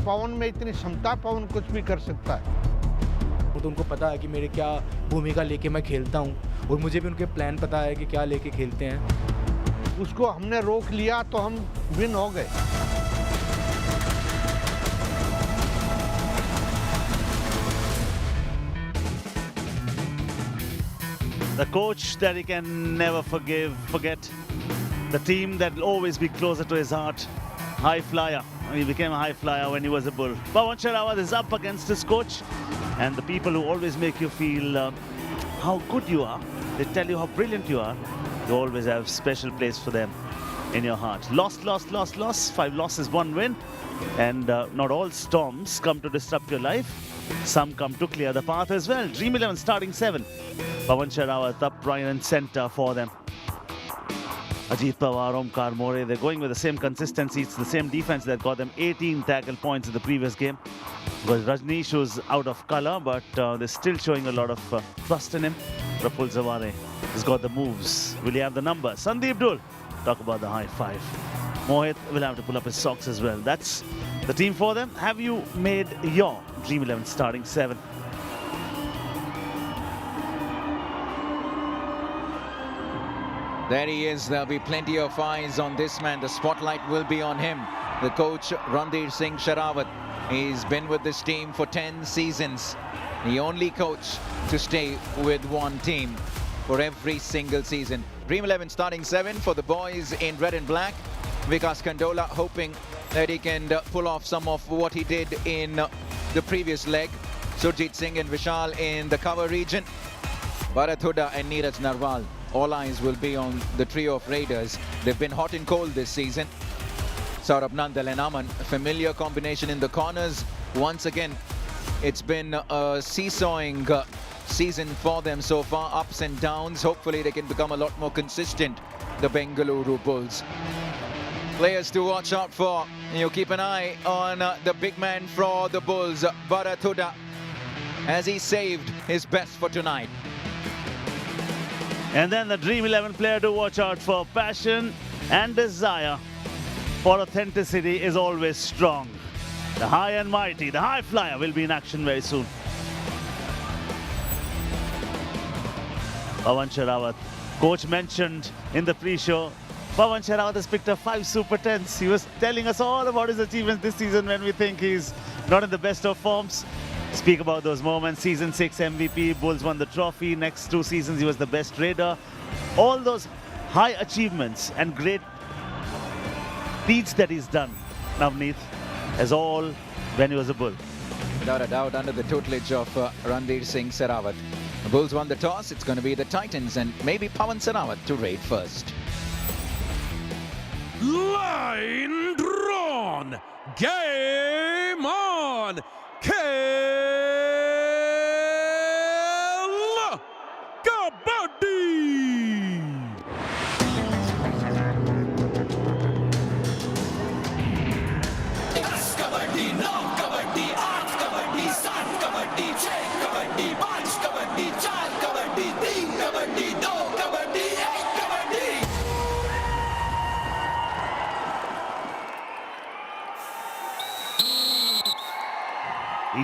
पवन में इतनी क्षमता, पवन कुछ भी कर सकता है। तो उनको पता है कि मेरे क्या भूमिका लेके मैं खेलता हूँ और मुझे भी उनके प्लान पता है कि क्या लेके खेलते हैं। उसको हमने रोक लिया तो हम विन हो गए। The coach that he can never forget. The team that will always be closer to his heart. High flyer. He became a high flyer when he was a Bull. Pawan Sherawat is up against his coach. And the people who always make you feel how good you are, they tell you how brilliant you are, you always have special place for them in your heart. Loss. 5 losses, 1 win. And not all storms come to disrupt your life. Some come to clear the path as well. Dream 11 starting 7. Pawan Sherawat up right and center for them. Ajit Pawar, Omkar More, they're going with the same consistency. It's the same defense that got them 18 tackle points in the previous game. Because Rajneesh was out of colour, but they're still showing a lot of trust in him. Praful Zaware has got the moves. Will he have the number? Sandeep Dul, talk about the high five. Mohit will have to pull up his socks as well. That's the team for them. Have you made your Dream 11 starting 7? There he is. There'll be plenty of eyes on this man. The spotlight will be on him. The coach, Randir Singh Sherawat. He's been with this team for 10 seasons. The only coach to stay with one team for every single season. Dream 11 starting 7 for the boys in red and black. Vikas Kandola hoping that he can pull off some of what he did in the previous leg. Surjit Singh and Vishal in the cover region. Bharat Hooda and Neeraj Narwal. All eyes will be on the trio of Raiders. They've been hot and cold this season. Saurabh Nandal and Aman, a familiar combination in the corners. Once again, it's been a seesawing season for them so far, ups and downs. Hopefully they can become a lot more consistent, the Bengaluru Bulls. Players to watch out for. You keep an eye on the big man for the Bulls, Bharat Hooda, as he saved his best for tonight. And then the Dream 11 player to watch out for. Passion and desire for authenticity is always strong. The high and mighty, the high flyer will be in action very soon. Pawan Sherawat, coach mentioned in the pre-show, Pawan Sherawat has picked up 5 Super 10s. He was telling us all about his achievements this season when we think he's not in the best of forms. Speak about those moments. Season 6 MVP, Bulls won the trophy. Next 2 seasons he was the best Raider. All those high achievements and great deeds that he's done, Navneet, as all when he was a Bull. Without a doubt, under the tutelage of Randir Singh Sherawat. The Bulls won the toss. It's going to be the Titans and maybe Pawan Sherawat to raid first. Line drawn. Game on. Kabaddi! That's Kabaddi, now Kabaddi, aaj Kabaddi, saat Kabaddi, cheh Kabaddi, paanch Kabaddi, char Kabaddi, teen Kabaddi, do Kabaddi, ek Kabaddi.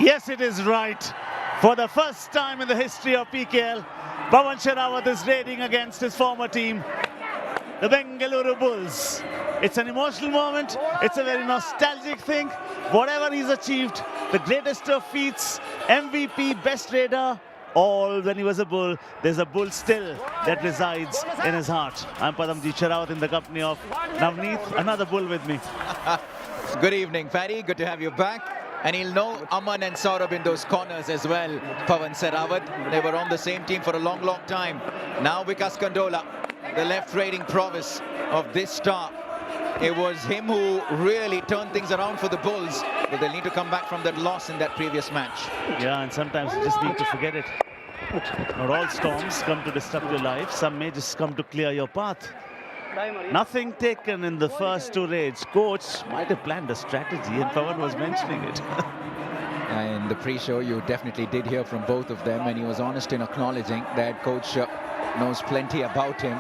Yes, it is right. For the first time in the history of PKL, Pawan Sherawat is raiding against his former team, the Bengaluru Bulls. It's an emotional moment. It's a very nostalgic thing. Whatever he's achieved, the greatest of feats, MVP, best raider, all when he was a Bull, there's a Bull still that resides in his heart. I'm Padamji Sherawat in the company of Navneet, another Bull with me. Good evening, Paddy. Good to have you back. And he'll know Aman and Saurabh in those corners as well. Pawan Sherawat, they were on the same team for a long, long time. Now Vikas Kandola, the left raiding prowess of this star. It was him who really turned things around for the Bulls, but they'll need to come back from that loss in that previous match. Yeah, and sometimes you just need to forget it. Not all storms come to disrupt your life. Some may just come to clear your path. Nothing taken in the first 2 raids. Coach might have planned a strategy, and Pawan was mentioning it. In the pre-show, you definitely did hear from both of them, and he was honest in acknowledging that coach knows plenty about him.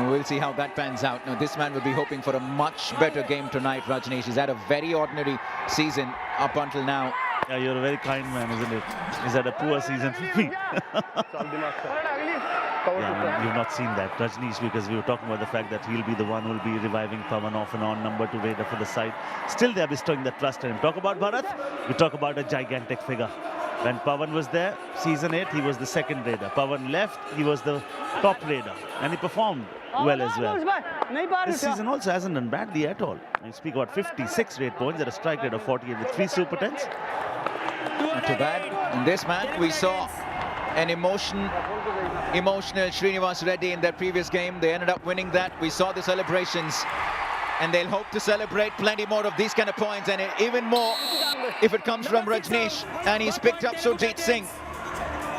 We'll see how that pans out. Now, this man will be hoping for a much better game tonight, Rajneesh. He's had a very ordinary season up until now. Yeah, you're a very kind man, isn't it? He's had a poor season for me. Yeah, you've not seen that, Rajneesh, because we were talking about the fact that he'll be the one who will be reviving Pawan off and on, number 2 raider for the side. Still, they're bestowing that trust in him. Talk about Bharat, we talk about a gigantic figure. When Pawan was there, season 8, he was the 2nd raider. Pawan left, he was the top raider, and he performed well as well. This season also hasn't done badly at all. You speak about 56 rate points at a strike rate of 48 with 3 super 10s. Not too bad. In this match, we saw an emotional Srinivas Reddy in their previous game. They ended up winning that. We saw the celebrations, and they'll hope to celebrate plenty more of these kind of points, and even more if it comes from Rajneesh, and he's picked up Surjit Singh.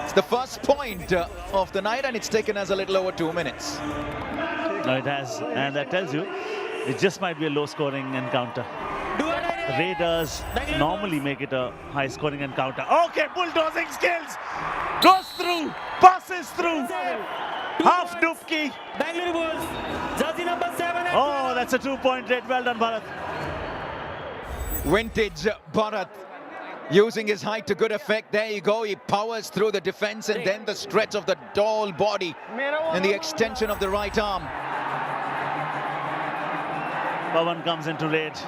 It's the first point of the night, and it's taken us a little over 2 minutes. No, it has, and that tells you it just might be a low-scoring encounter. The Raiders normally make it a high-scoring encounter. Okay, bulldozing skills. Goes through, passes through. Half dufki. Bengaluru Bulls, jersey number 7. Oh, that's a 2-point rate. Well done, Bharat. Vintage Bharat using his height to good effect. There you go. He powers through the defense, and then the stretch of the tall body and the extension of the right arm. Pawan comes into raid.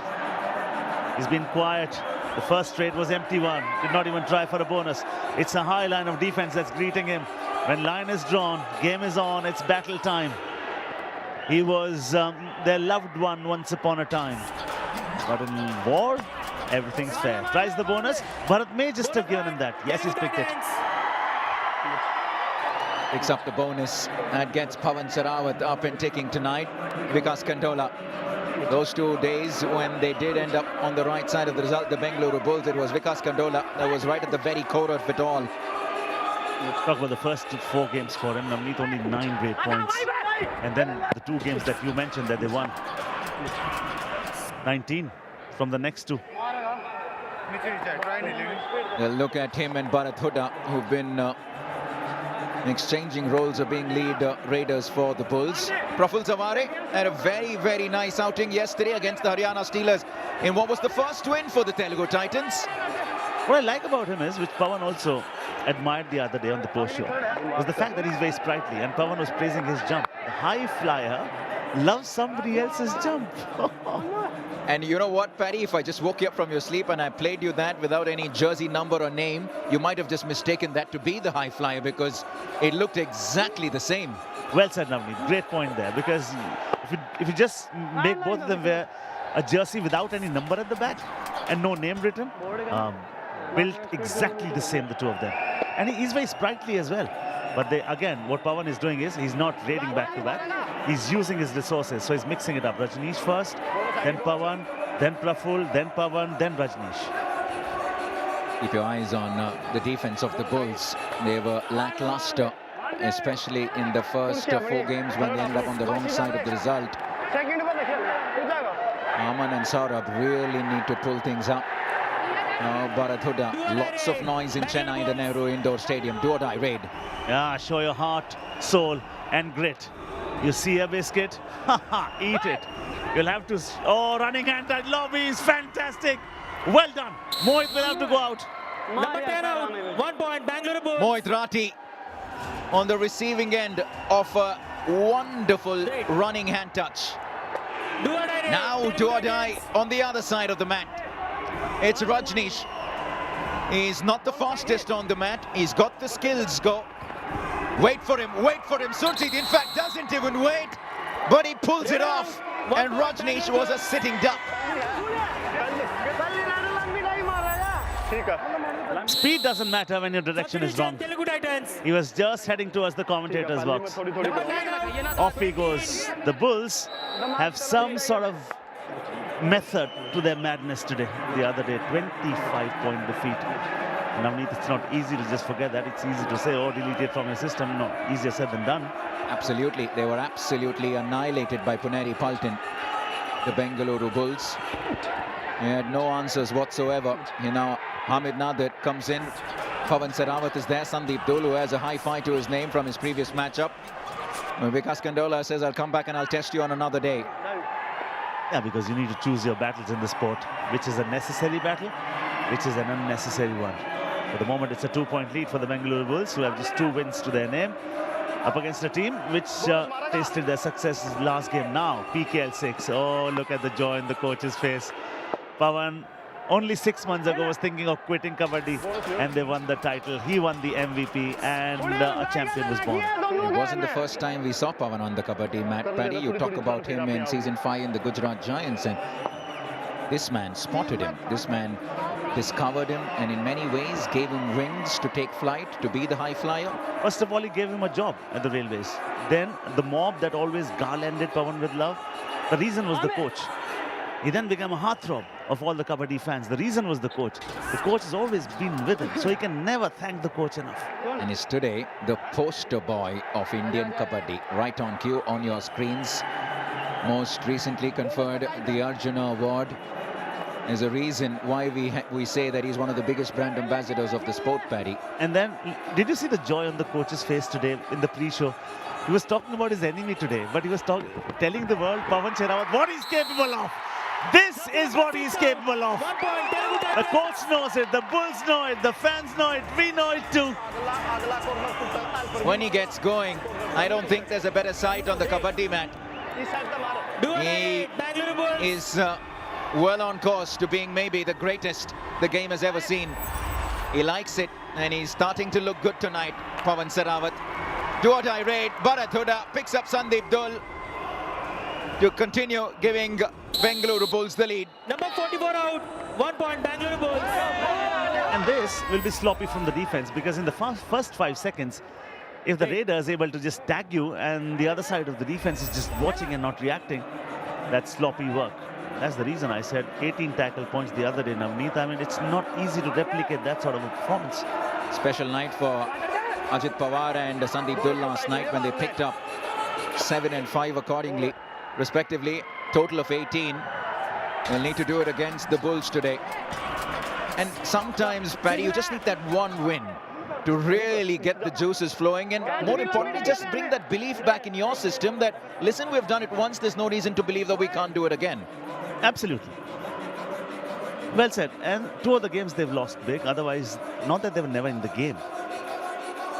He's been quiet. The first raid was empty one. Did not even try for a bonus. It's a high line of defense that's greeting him. When line is drawn, game is on, it's battle time. He was their loved one once upon a time. But in war, everything's fair. Tries the bonus. Bharat may just have given him that. Yes, he's picked it. Picks up the bonus and gets Pawan Sarawat up and ticking tonight. Vikas Kandola. Those 2 days when they did end up on the right side of the result, the Bengaluru Bulls, it was Vikas Kandola that was right at the very core of it all. Let's talk about the first 4 games for him. Navneet only 9 great points. And then the 2 games that you mentioned that they won. 19 from the next 2. Look at him and Bharat Hooda, who've been exchanging roles of being lead raiders for the Bulls. Praful Zaware had a very, very nice outing yesterday against the Haryana Steelers in what was the first win for the Telugu Titans. What I like about him is, which Pawan also admired the other day on the post show, was the fact that he's very sprightly, and Pawan was praising his jump. The high flyer loves somebody else's jump. And you know what, Paddy, if I just woke you up from your sleep and I played you that without any jersey number or name, you might have just mistaken that to be the high flyer, because it looked exactly the same. Well said, Navneet. Great point there, because if you just make both of them wear a jersey without any number at the back and no name written, built exactly the same, the 2 of them. And he's very sprightly as well. But again, what Pawan is doing is he's not raiding back to back. He's using his resources, so he's mixing it up. Rajneesh first, then Pawan, then Praful, then Pawan, then Rajneesh. Keep your eyes on the defense of the Bulls. They were lackluster, especially in the first 4 games when they ended up on the wrong side of the result. Aman and Saurabh really need to pull things up. Now Bharat Hooda, lots of noise in Chennai, the Nehru Indoor Stadium. Do or die raid. Yeah, show your heart, soul and grit. You see a biscuit? Haha, eat it. You'll have to... Oh, running hand at lobby is fantastic. Well done. Mohit will have to go out. Number 10 out, 1 point, Bengaluru Bulls. Mohit Rathi on the receiving end of a wonderful running hand touch. Now do or die on the other side of the mat. It's Rajneesh. He's not the fastest on the mat. He's got the skills. Go. Wait for him. Wait for him. Surjit, in fact, doesn't even wait. But he pulls it off. And Rajneesh was a sitting duck. Speed doesn't matter when your direction is wrong. Telugu Titans. He was just heading towards the commentator's box. Off he goes. The Bulls have some sort of method to their madness today. The other day, 25-point defeat. Navneet, it's not easy to just forget that. It's easy to say, oh, delete it from your system. No, easier said than done. Absolutely. They were absolutely annihilated by Puneri Paltan, the Bengaluru Bulls. He had no answers whatsoever. You know, Hamid Nadir comes in. Pawan Sarawat is there. Sandeep Dolu has a high five to his name from his previous matchup. Vikas Kandola says, I'll come back and I'll test you on another day. Yeah, because you need to choose your battles in the sport. Which is a necessary battle, which is an unnecessary one. For the moment, it's a 2-point lead for the Bengaluru Bulls, who have just 2 wins to their name, up against a team which tasted their successes last game. Now, PKL 6. Oh, look at the joy in the coach's face. Pawan, only 6 months ago, was thinking of quitting Kabaddi, and they won the title. He won the MVP, and a champion was born. It wasn't the first time we saw Pawan on the Kabaddi mat. Paddy, you talk about him in season 5 in the Gujarat Giants, and this man spotted him. This man discovered him, and in many ways gave him wings to take flight, to be the high flyer. First of all, he gave him a job at the railways. Then the mob that always garlanded Pawan with love, the reason was the coach. He then became a heartthrob of all the Kabaddi fans. The reason was the coach. The coach has always been with him, so he can never thank the coach enough. And is today the poster boy of Indian Kabaddi. Right on cue on your screens. Most recently conferred the Arjuna Award. Is a reason why we say that he's one of the biggest brand ambassadors of the sport, Paddy. And then, did you see the joy on the coach's face today in the pre-show? He was talking about his enemy today, but he was telling the world, Pawan Sherawat, what he's capable of. This is what he's capable of. 1 point, Telugu Titans. The coach knows it, the Bulls know it, the fans know it, we know it too. When he gets going, I don't think there's a better sight on the Kabaddi mat. Do it, He Bengaluru Bulls. is well on course to being maybe the greatest the game has ever seen. He likes it, and he's starting to look good tonight, Pawan Sherawat. Do or die raid, Bharat Huda picks up Sandeep Dul to continue giving Bengaluru Bulls the lead. Number 44 out. 1 point, Bengaluru Bulls. And this will be sloppy from the defense, because in the first 5 seconds, if the raider is able to just tag you and the other side of the defense is just watching and not reacting, that's sloppy work. That's the reason I said 18 tackle points the other day, Navneet. I mean, it's not easy to replicate that sort of a performance. Special night for Ajit Pawar and Sandeep Dul last night when they picked up 7 and 5 accordingly, respectively. Total of 18. They'll need to do it against the Bulls today. And sometimes, Paddy, you just need that one win to really get the juices flowing, and more importantly, just bring that belief back in your system that, listen, we've done it once, there's no reason to believe that we can't do it again. Absolutely. Well said. And 2 of the games they've lost big. Otherwise, not that they were never in the game.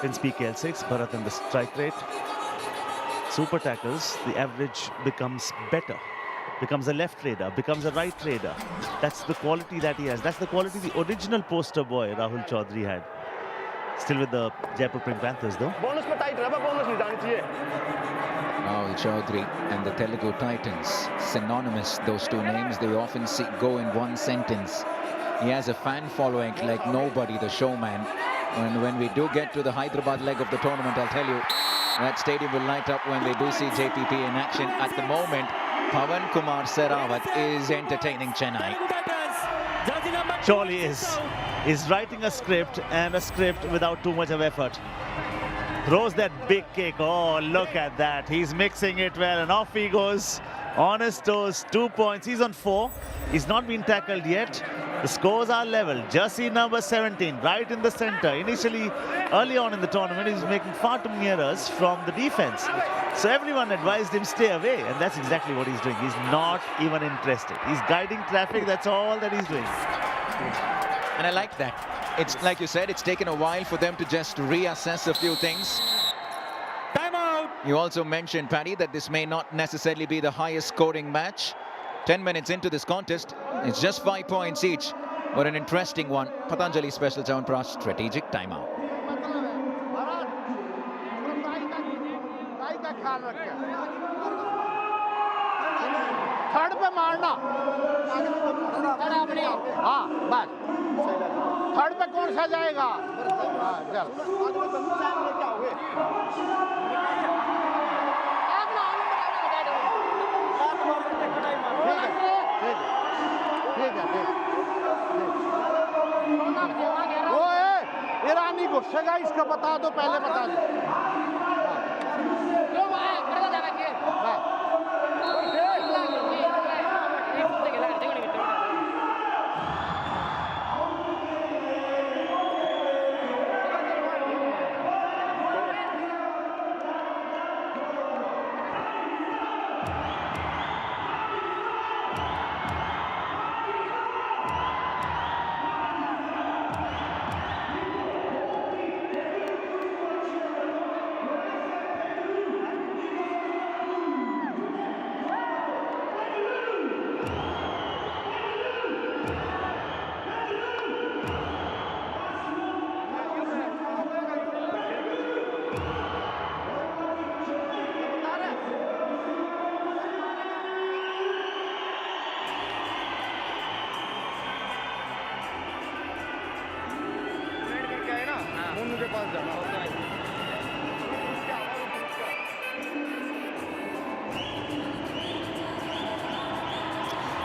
Since PKL 6, Bharat and the strike rate. Super tackles, the average becomes better. Becomes a left raider, becomes a right raider. That's the quality that he has. That's the quality the original poster boy, Rahul Chaudhary, had. Still with the Jaipur Pink Panthers, though. Rahul Chaudhary and the Telugu Titans, synonymous, those 2 names. They often go in one sentence. He has a fan following like nobody, the showman. And when we do get to the Hyderabad leg of the tournament, I'll tell you, that stadium will light up when they do see JPP in action. At the moment, Pawan Kumar Sherawat is entertaining Chennai. Telugu Titans. Jersey number Surely is. He's writing a script, and a script without too much of effort. Throws that big kick. Oh, look at that. He's mixing it well, and off he goes. On his toes, 2 points. He's on 4. He's not been tackled yet. The scores are level. Jersey number 17, right in the center. Initially, early on in the tournament, he was making far too many errors from the defense. So everyone advised him stay away, and that's exactly what he's doing. He's not even interested. He's guiding traffic. That's all that he's doing. And I like that. It's like you said, it's taken a while for them to just reassess a few things. timeout. You also mentioned, Paddy, that this may not necessarily be the highest scoring match. 10 minutes into this contest, it's just 5 points each, but an interesting one. Patanjali Special Chyawanprash strategic timeout. Third पे मारना हाँ बस third पे कौन सा जाएगा हाँ चल ईरानी गुस्सेगा इसका बता दो पहले बता दो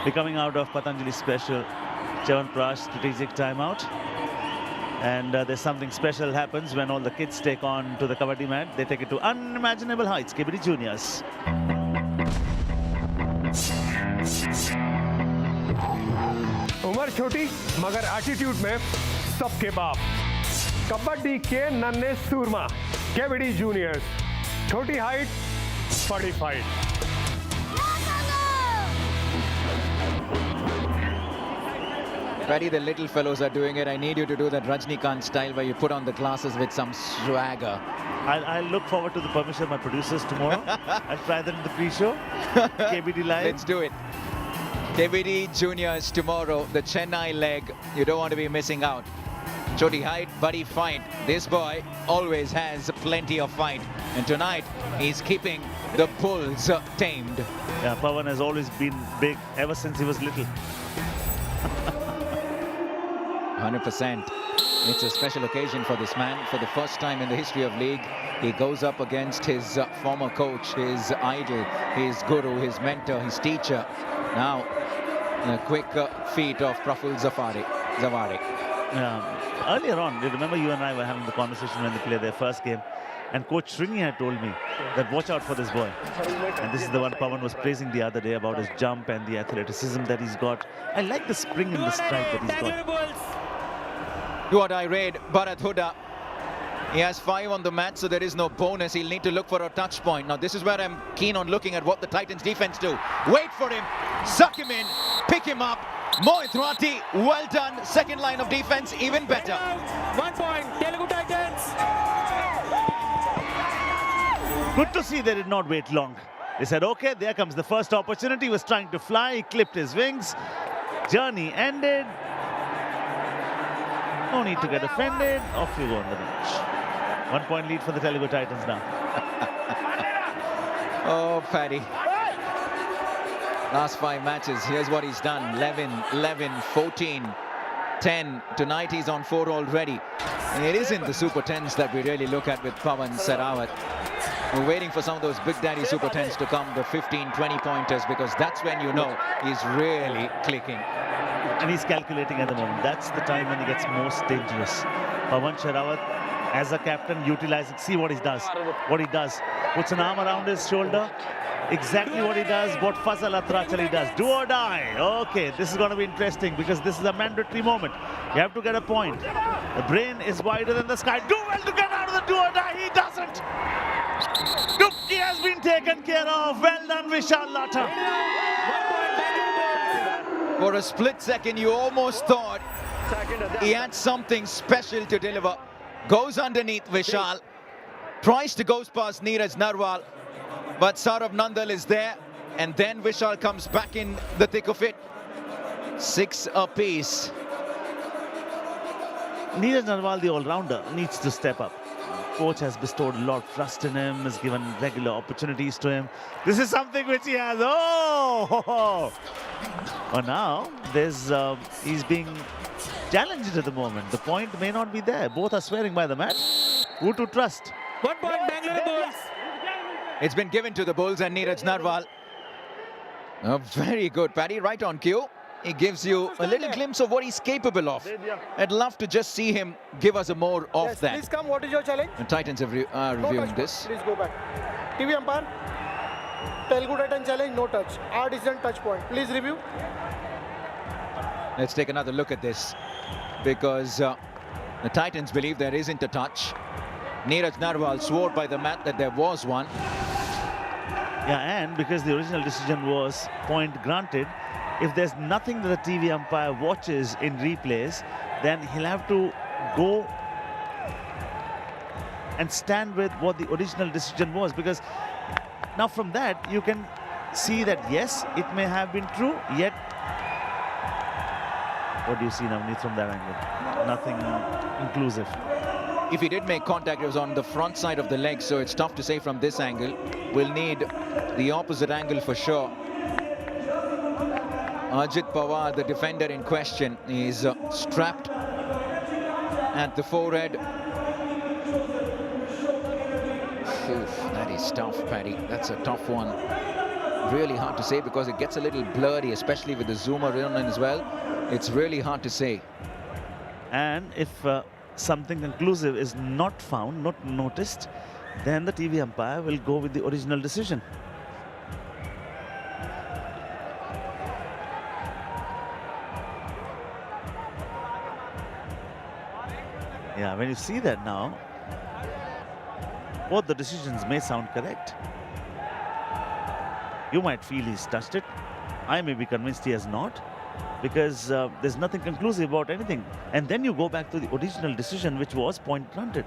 We're coming out of Patanjali special Chyawanprash strategic timeout. And there's something special happens when all the kids take on to the Kabaddi mat. They take it to unimaginable heights. Kabaddi Juniors. उम्र छोटी मगर attitude में सबके बाप कबड्डी के नन्हे सूरमा KBD juniors छोटी height बड़ी fight Paddy, the little fellows are doing it. I need you to do that Rajnikant style where you put on the glasses with some swagger. I'll look forward to the permission of my producers tomorrow. I'll try that in the pre-show. KBD Live. Let's do it. KBD Juniors tomorrow, the Chennai leg. You don't want to be missing out. Choti height, buddy fight. This boy always has plenty of fight. And tonight, he's keeping the Bulls tamed. Yeah, Pawan has always been big ever since he was little. 100%. It's a special occasion for this man. For the first time in the history of league, he goes up against his former coach, his idol, his guru, his mentor, his teacher. Now, a quick feat of Praful Zawari. Yeah. Earlier on, you remember you and I were having the conversation when they played their first game, and Coach Sringi had told me that watch out for this boy. And this is the one Pawan was praising the other day about his jump and the athleticism that he's got. I like the spring in the stride that he's got. Do or die raid, Bharat Huda. He has 5 on the mat, so there is no bonus. He'll need to look for a touch point. Now, this is where I'm keen on looking at what the Titans defense do. Wait for him, suck him in, pick him up. Mohit Rati, well done. Second line of defense, even better. 1 point, Telugu Titans. Good to see they did not wait long. They said, okay, there comes the first opportunity. He was trying to fly, he clipped his wings. Journey ended. No need to get offended. Off you go on the bench. 1 point lead for the Telugu Titans now. Oh, Paddy. Last 5 matches, here's what he's done. 11, 14, 10. Tonight he's on 4 already. It isn't the Super 10s that we really look at with Pawan Sehrawat. We're waiting for some of those big daddy Super 10s to come, the 15, 20 pointers, because that's when you know he's really clicking. And he's calculating at the moment. That's the time when he gets most dangerous. Pawan Sehrawat, as a captain, utilizing, see what he does. Puts an arm around his shoulder. Exactly what he does, what Fazal Atrachali does. Do or die. Okay, this is going to be interesting because this is a mandatory moment. You have to get a point. The brain is wider than the sky. Do well to get out of the do or die. He doesn't. He has been taken care of. Well done, Vishal Latha. For a split second, you almost thought he had something special to deliver. Goes underneath Vishal. Tries to go past Neeraj Narwal. But Saurabh Nandal is there. And then Vishal comes back in the thick of it. 6 apiece. Neeraj Narwal, the all-rounder, needs to step up. Coach has bestowed a lot of trust in him, has given regular opportunities to him. This is something which he has. Oh! But now, he's being challenged at the moment. The point may not be there. Both are swearing by the mat. Who to trust? 1 point, Bengaluru Bulls. It's been given to the Bulls and Neeraj Narwal. Oh, very good, Paddy. Right on cue. He gives you a little glimpse of what he's capable of. I'd love to just see him give us a more of that. Please come. What is your challenge? The Titans are reviewing this. Please go back. TV umpire. Telugu Titan challenge, no touch. Our decision touch point. Please review. Let's take another look at this. Because the Titans believe there isn't a touch. Neeraj Narwal swore by the mat that there was one. Yeah, and because the original decision was point granted, if there's nothing that the TV umpire watches in replays, then he'll have to go and stand with what the original decision was. Because now from that, you can see that, yes, it may have been true, yet... What do you see now, from that angle? Nothing inclusive. If he did make contact, it was on the front side of the leg, so it's tough to say from this angle. We'll need the opposite angle for sure. Ajit Pawar, the defender in question, is strapped at the forehead. Oof, that is tough, Paddy. That's a tough one. Really hard to say because it gets a little blurry, especially with the zoomer in as well. It's really hard to say. And if something conclusive is not found, not noticed, then the TV umpire will go with the original decision. Yeah, when you see that now, both the decisions may sound correct. You might feel he's touched it. I may be convinced he has not, because there's nothing conclusive about anything. And then you go back to the original decision, which was point granted.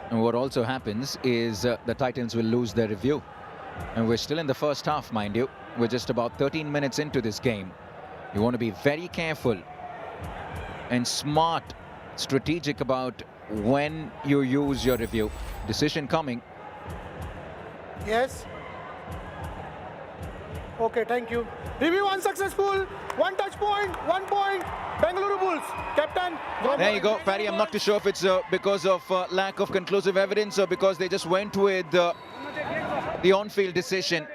And what also happens is the Titans will lose their review. And we're still in the first half, mind you. We're just about 13 minutes into this game. You want to be very careful and smart, strategic about when you use your review. Decision coming. Yes. Okay, thank you. Review unsuccessful. 1 touch point, 1 point. Bengaluru Bulls. Captain. There you go, Paddy. I'm not too sure if it's because of lack of conclusive evidence or because they just went with the on-field decision.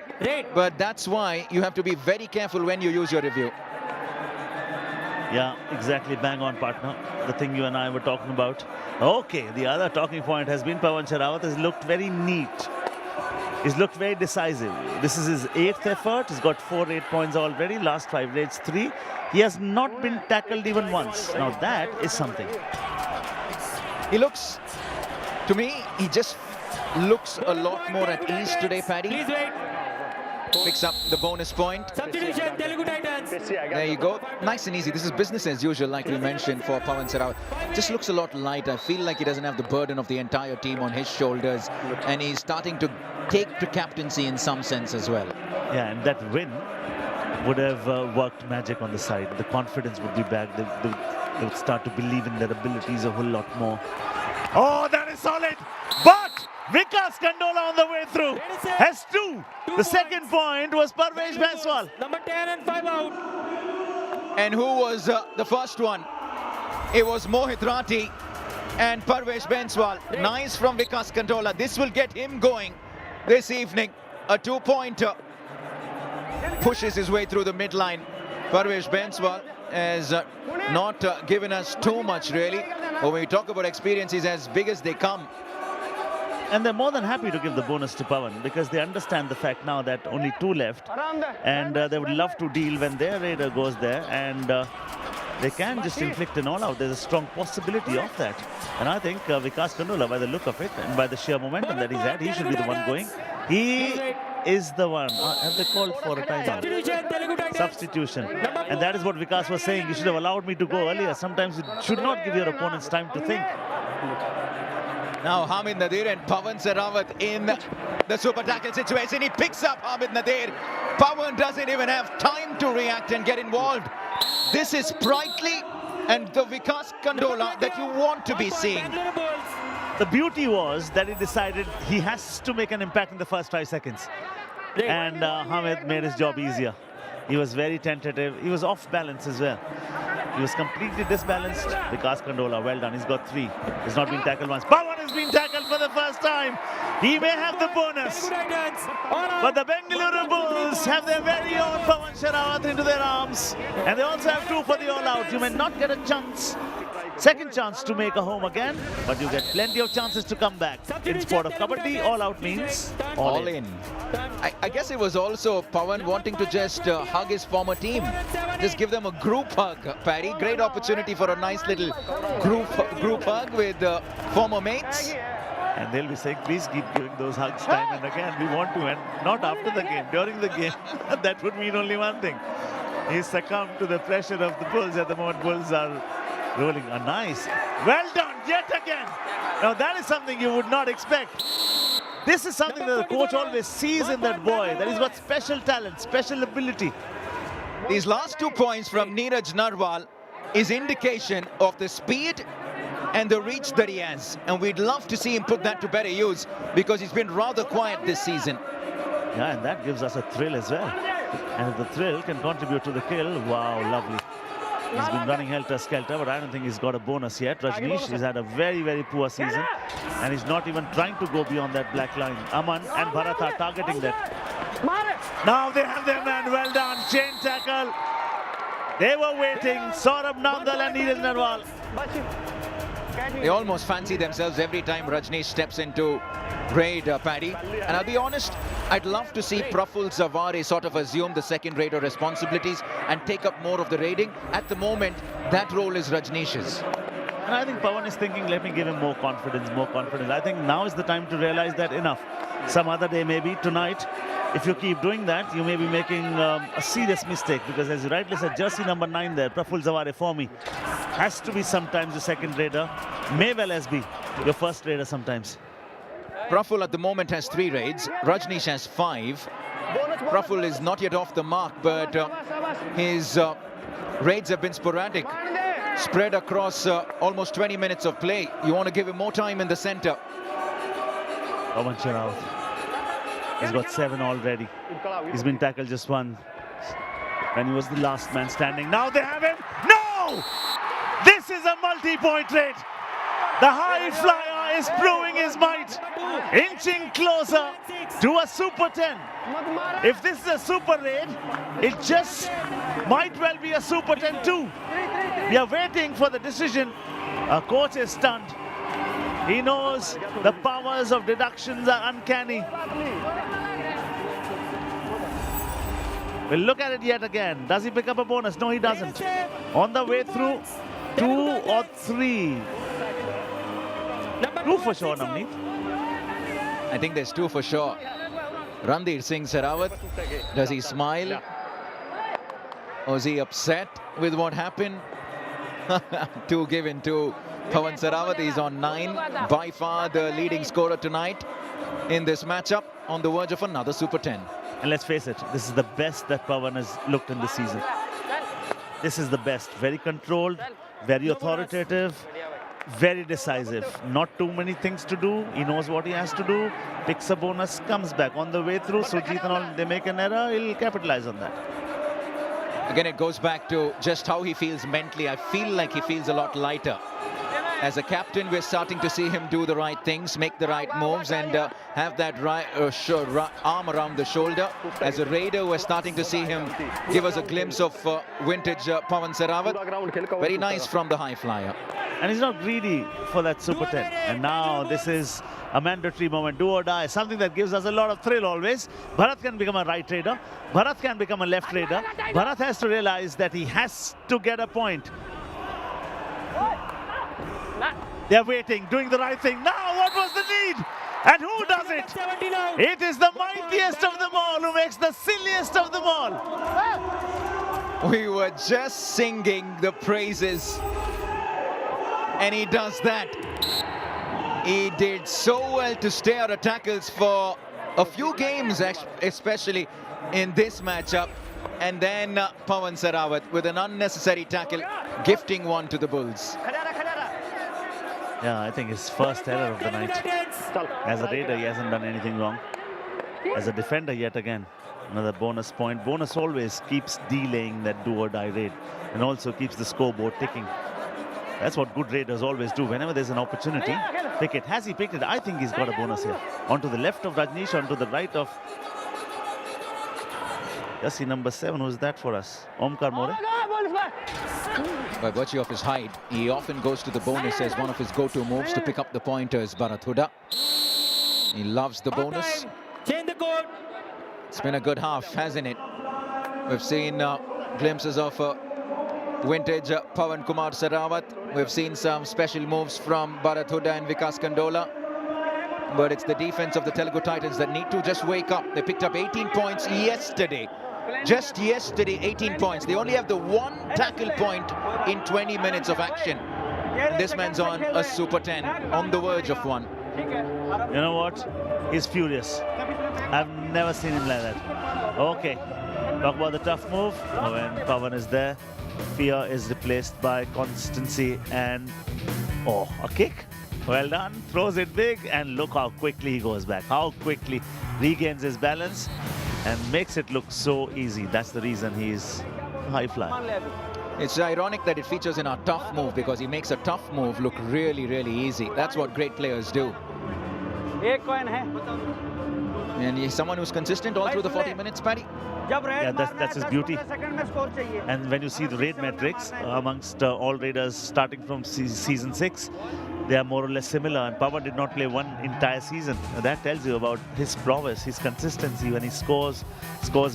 But that's why you have to be very careful when you use your review. Yeah, exactly. Bang on, partner. The thing you and I were talking about. Okay, the other talking point has been Pawan Sherawat has looked very neat. He's looked very decisive. This is his 8th effort. He's got 4 8 points already. Last 5 raids, 3. He has not been tackled even once. Now that is something. He looks, to me, he just looks a lot more at ease today, Paddy. Please wait. Picks up the bonus point. Substitution, Telugu Titans. There you go. Nice and easy. This is business as usual, like we mentioned, for Pawan Sherawat. Just looks a lot light. I feel like he doesn't have the burden of the entire team on his shoulders. And he's starting to take to captaincy in some sense as well. Yeah, and that win would have worked magic on the side. The confidence would be back. They would start to believe in their abilities a whole lot more. Oh, that is solid. But Vikas Kandola on the way through has 2. The second point was Parvesh Banswal. Number 10 and 5 out. And who was the first one? It was Mohit Rathi and Parvesh Banswal. Nice from Vikas Kandola. This will get him going this evening. A 2-pointer. Pushes his way through the midline. Parvesh Banswal has not given us too much, really. But when we talk about experience, he's as big as they come. And they're more than happy to give the bonus to Pawan because they understand the fact now that only 2 left. And they would love to deal when their raider goes there. And they can just inflict an all-out. There's a strong possibility of that. And I think Vikas Kandola, by the look of it and by the sheer momentum that he's had, he should be the one going. He is the one. Have they called for a timeout? Substitution. And that is what Vikas was saying. You should have allowed me to go earlier. Sometimes you should not give your opponents time to think. Now Hamid Nadir and Pawan Sherawat in the super tackle situation. He picks up Hamid Nadir. Pawan doesn't even have time to react and get involved. This is sprightly and the Vikas Kandola that you want to be seeing. The beauty was that he decided he has to make an impact in the first 5 seconds. And Hamid made his job easier. He was very tentative. He was off balance as well. He was completely disbalanced. Vikas Kandola, well done. He's got 3. He's not been tackled once. Pawan has been tackled for the first time. He may have the bonus. But the Bengaluru Bulls have their very own Pawan Sherawat into their arms. And they also have 2 for the all-out. You may not get a chance, second chance to make a home again, but you get plenty of chances to come back. In sport of Kabaddi, all-out means all in. I guess it was also Pawan wanting to just hug his former team. Just give them a group hug, Paddy. Great opportunity for a nice little group hug with former mates. And they'll be saying, please keep giving those hugs time and again. We want to, and not after the game, during the game. That would mean only one thing. He succumbed to the pressure of the Bulls at the moment. Bulls are rolling. A nice. Well done, yet again. Now that is something you would not expect. This is something that the coach always sees in that boy, that he's got special talent, special ability. These last 2 points from Neeraj Narwal is indication of the speed and the reach that he has. And we'd love to see him put that to better use because he's been rather quiet this season. Yeah, and that gives us a thrill as well. And if the thrill can contribute to the kill, wow, lovely. He's been running helter-skelter, but I don't think he's got a bonus yet. Rajneesh, he's had a very, very poor season, and he's not even trying to go beyond that black line. Aman and Bharat are targeting that. Now they have their man. Well done. Chain tackle. They were waiting. Saurabh Navdal and Neeraj Narwal. They almost fancy themselves every time Rajneesh steps into raid, Paddy. And I'll be honest, I'd love to see Praful Zavare sort of assume the second raider responsibilities and take up more of the raiding. At the moment, that role is Rajneesh's. And I think Pawan is thinking, let me give him more confidence, more confidence. I think now is the time to realize that enough. Some other day, maybe tonight, if you keep doing that, you may be making a serious mistake, because as you rightly said, jersey number 9 there, Praful Zavare for me, has to be sometimes the second raider, may well as be your first raider sometimes. Praful at the moment has 3 raids, Rajneesh has 5. Praful is not yet off the mark, but his raids have been sporadic, spread across almost 20 minutes of play. You want to give him more time in the center. Pawan Sherawat. He's got 7 already. He's been tackled just once, and he was the last man standing. Now they have him. No! This is a multi-point raid. The high flyer is proving his might, inching closer to a Super 10. If this is a Super raid, it just might well be a Super 10 too. We are waiting for the decision. Our coach is stunned. He knows the powers of deductions are uncanny. We'll look at it yet again. Does he pick up a bonus? No, he doesn't. On the way through, 2 or 3. 2 for sure, Navneet. I think there's 2 for sure. Ranveer Singh Sherawat, does he smile? Or is he upset with what happened? 2 given to Pawan Sherawat. He's on 9, by far the leading scorer tonight in this matchup, on the verge of another Super 10. And let's face it, this is the best that Pawan has looked in this season. This is the best. Very controlled, very authoritative, very decisive. Not too many things to do. He knows what he has to do. Picks a bonus, comes back. On the way through, Sujit and all, they make an error, he'll capitalize on that. Again, it goes back to just how he feels mentally. I feel like he feels a lot lighter. As a captain, we're starting to see him do the right things, make the right moves, and have that right arm around the shoulder. As a raider, we're starting to see him give us a glimpse of vintage Pawan Sherawat. Very nice from the high flyer. And he's not greedy for that Super 10. And now this is a mandatory moment, do or die, something that gives us a lot of thrill always. Bharat can become a right raider. Bharat can become a left raider. Bharat has to realize that he has to get a point. They're waiting, doing the right thing. Now, what was the need? And who does it? It is the mightiest of them all who makes the silliest of them all. We were just singing the praises, and he does that. He did so well to stay out of tackles for a few games, especially in this matchup. And then Pawan Sherawat with an unnecessary tackle, gifting one to the Bulls. Yeah, I think his first error of the night. As a raider, he hasn't done anything wrong. As a defender, yet again, another bonus point. Bonus always keeps delaying that do or die raid, and also keeps the scoreboard ticking. That's what good raiders always do. Whenever there's an opportunity, pick it. Has he picked it? I think he's got a bonus here. Onto the left of Rajneesh, onto the right of... Just see number 7. Who's that for us? Omkar More. By virtue of his height, he often goes to the bonus as one of his go-to moves to pick up the pointers, Bharat Huda. He loves the bonus. Change the code. It's been a good half, hasn't it? We've seen glimpses of vintage Pawan Kumar Sherawat. We've seen some special moves from Bharat Huda and Vikas Kandola. But it's the defense of the Telugu Titans that need to just wake up. They picked up 18 points yesterday. Just yesterday, 18 points. They only have the 1 tackle point in 20 minutes of action. And this man's on a Super 10, on the verge of one. You know what? He's furious. I've never seen him like that. Okay, talk about the tough move. When Pawan is there, fear is replaced by constancy and, oh, a kick. Well done, throws it big, and look how quickly he goes back. How quickly regains his balance and makes it look so easy. That's the reason he's high fly. It's ironic that it features in our tough move because he makes a tough move look really, really easy. That's what great players do. And he's someone who's consistent all through the 40 minutes, Paddy. Yeah, that's his beauty. And when you see the raid metrics amongst all raiders starting from season 6, they are more or less similar. And Pawan did not play one entire season. That tells you about his prowess, his consistency when he scores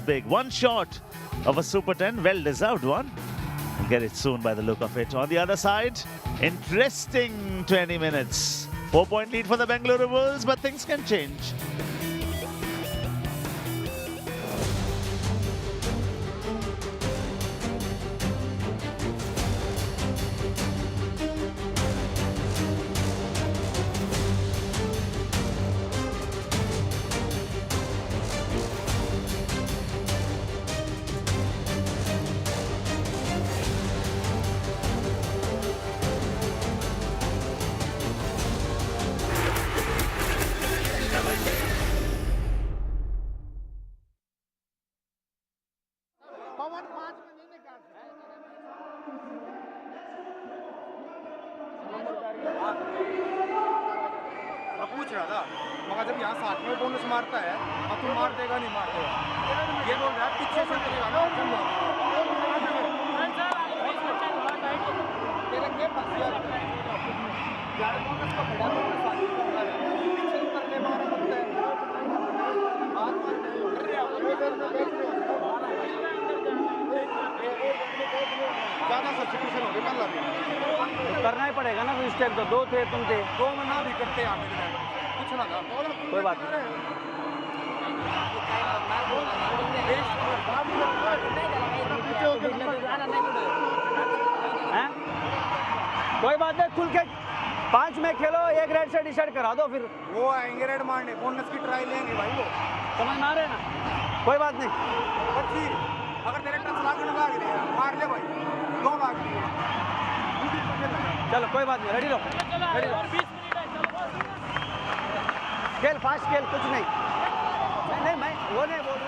big. One shot of a Super 10, well-deserved one. We'll get it soon by the look of it. On the other side, interesting 20 minutes. 4-point lead for the Bengaluru Bulls, but things can change. पवन 5 में नहीं निकाल मैं पूछ रहा था मगर जब यहाँ 7 में बोनस मारता है अब तुम मार देगा नहीं मार देगा ये बोल रहा है पीछे से करेगा ना तेरा क्या पास यार बोनस को खड़ा पीछे करने मारा बनता है हाथ ज़्यादा सब्सिट्यूशन हो गई मतलब करना ही पड़ेगा ना इस टाइम तो 2 थे तुम थे 2 में ना भी करते आगे कुछ ना था कोई बात नहीं कोई बात नहीं खुल के 5 में खेलो 1 रेड से डिसाइड करा दो फिर वो आएंगे रेड मारने बोनस की ट्राई लेंगे भाई वो समझ में आ रहे ना कोई बात नहीं अगर तेरे टच लाग रहे हैं मार ले भाई 2 लाख चलो कोई बात नहीं रेडी लो खेल फास्ट खेल कुछ नहीं नहीं मैं वो नहीं बोल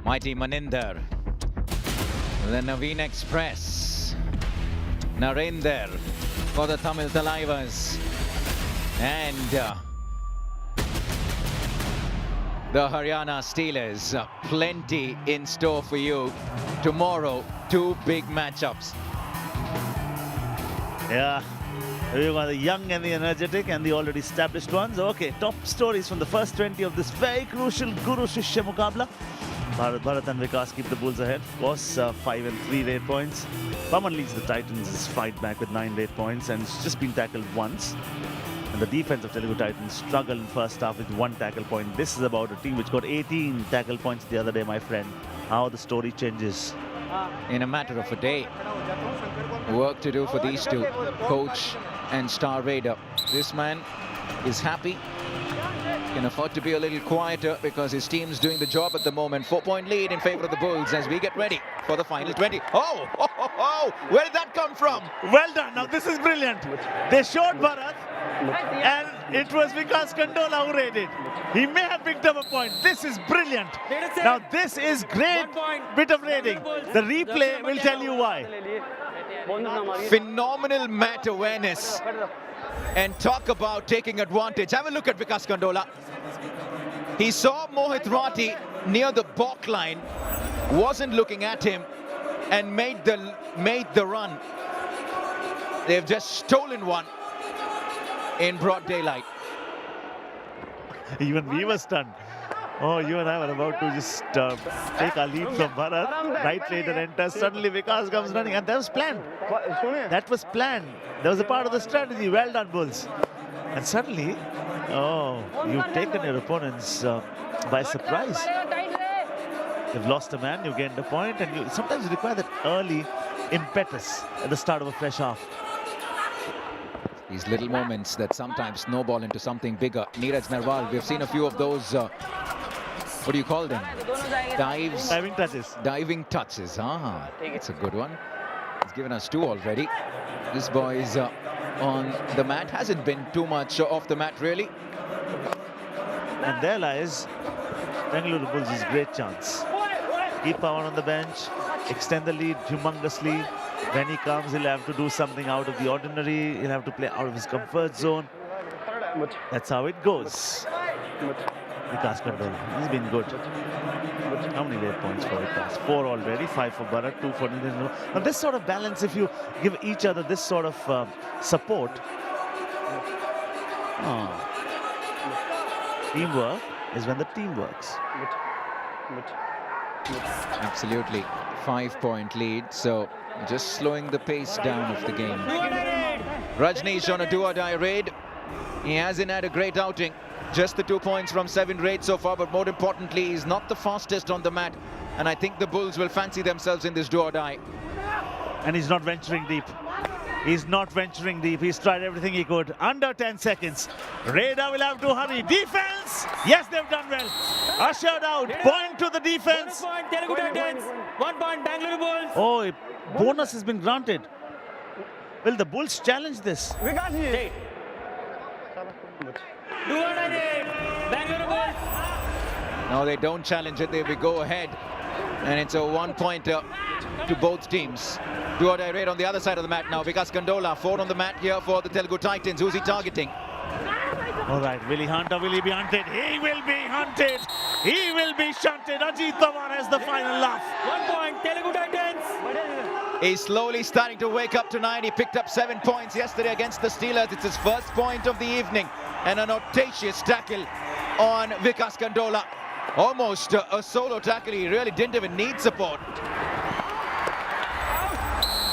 Mighty Maninder, the Naveen Express, Narendra for the Tamil Talaivas, and the Haryana Steelers. Plenty in store for you tomorrow. 2 big matchups. Yeah, we've got the young and the energetic and the already established ones. Okay, top stories from the first 20 of this very crucial Guru Shishya Mukabla. Bharat and Vikas keep the Bulls ahead. Of course, 5 and 3 raid points. Pawan leads the Titans' fight back with 9 raid points and it's just been tackled once. And the defense of Telugu Titans struggled in first half with 1 tackle point. This is about a team which got 18 tackle points the other day, my friend. How the story changes. In a matter of a day. Work to do for these two, coach and star raider. This man is happy. Can afford to be a little quieter because his team's doing the job at the moment. 4-point lead in favor of the Bulls as we get ready for the final 20. Oh, where did that come from? Well done. Now this is brilliant. They showed Bharat and it was Vikas Kandola who raided. He may have picked up a point. This is brilliant. Now this is great bit of raiding. The replay will tell you why. Phenomenal mat awareness. And talk about taking advantage. Have a look at Vikas Kandola. He saw Mohit Rati near the balk line, wasn't looking at him, and made the run. They've just stolen one. in broad daylight. Even we were stunned. Oh, you and I were about to just take our lead from Bharat. Right later enters. Suddenly Vikas comes running, and that was planned. That was planned. That was a part of the strategy. Well done, Bulls. And suddenly, oh, you've taken your opponents by surprise. You've lost a man, you've gained a point, and sometimes you require that early impetus at the start of a fresh half. These little moments that sometimes snowball into something bigger. Neeraj Narwal, we've seen a few of those, what do you call them? Dives? Diving touches. Diving touches. Ah, it's a good one. He's given us 2 already. This boy is on the mat. Hasn't been too much off the mat, really. And there lies Bengaluru Bulls' great chance. Keep Pawan on the bench, extend the lead humongously. When he comes, he'll have to do something out of the ordinary. He'll have to play out of his comfort zone. That's how it goes. Vikas Kandola, he's been good. How many late points for Vikas? 4 already, 5 for Bharat, 2 for Neeraj. Now this sort of balance, if you give each other this sort of support, teamwork is when the team works. Absolutely. 5-point lead, so just slowing the pace down of the game. Rajneesh on a do-or-die raid. He hasn't had a great outing. Just the 2 points from 7 raids so far, but more importantly, he's not the fastest on the mat. And I think the Bulls will fancy themselves in this do-or-die. And he's not venturing deep. He's not venturing deep. He's tried everything he could. Under 10 seconds. Raider will have to hurry. Defense! Yes, they've done well. Ushered out. Point to the defense. 1 point Telugu Titans. 1 point Bengaluru Bulls. Oh, a bonus has been granted. Will the Bulls challenge this? Hey. 208. Bengaluru Bulls. No, they don't challenge it. They will go ahead. And it's a 1-pointer to both teams. Do-or-die raid on the other side of the mat now. Vikas Kandola, 4 on the mat here for the Telugu Titans. Who's he targeting? All right, will he hunt or will he be hunted? He will be hunted. He will be shunted. Ajit Pawar has the final laugh. 1 point Telugu Titans. He's slowly starting to wake up tonight. He picked up 7 points yesterday against the Steelers. It's his first point of the evening. And an audacious tackle on Vikas Kandola. Almost a solo tackle. He really didn't even need support.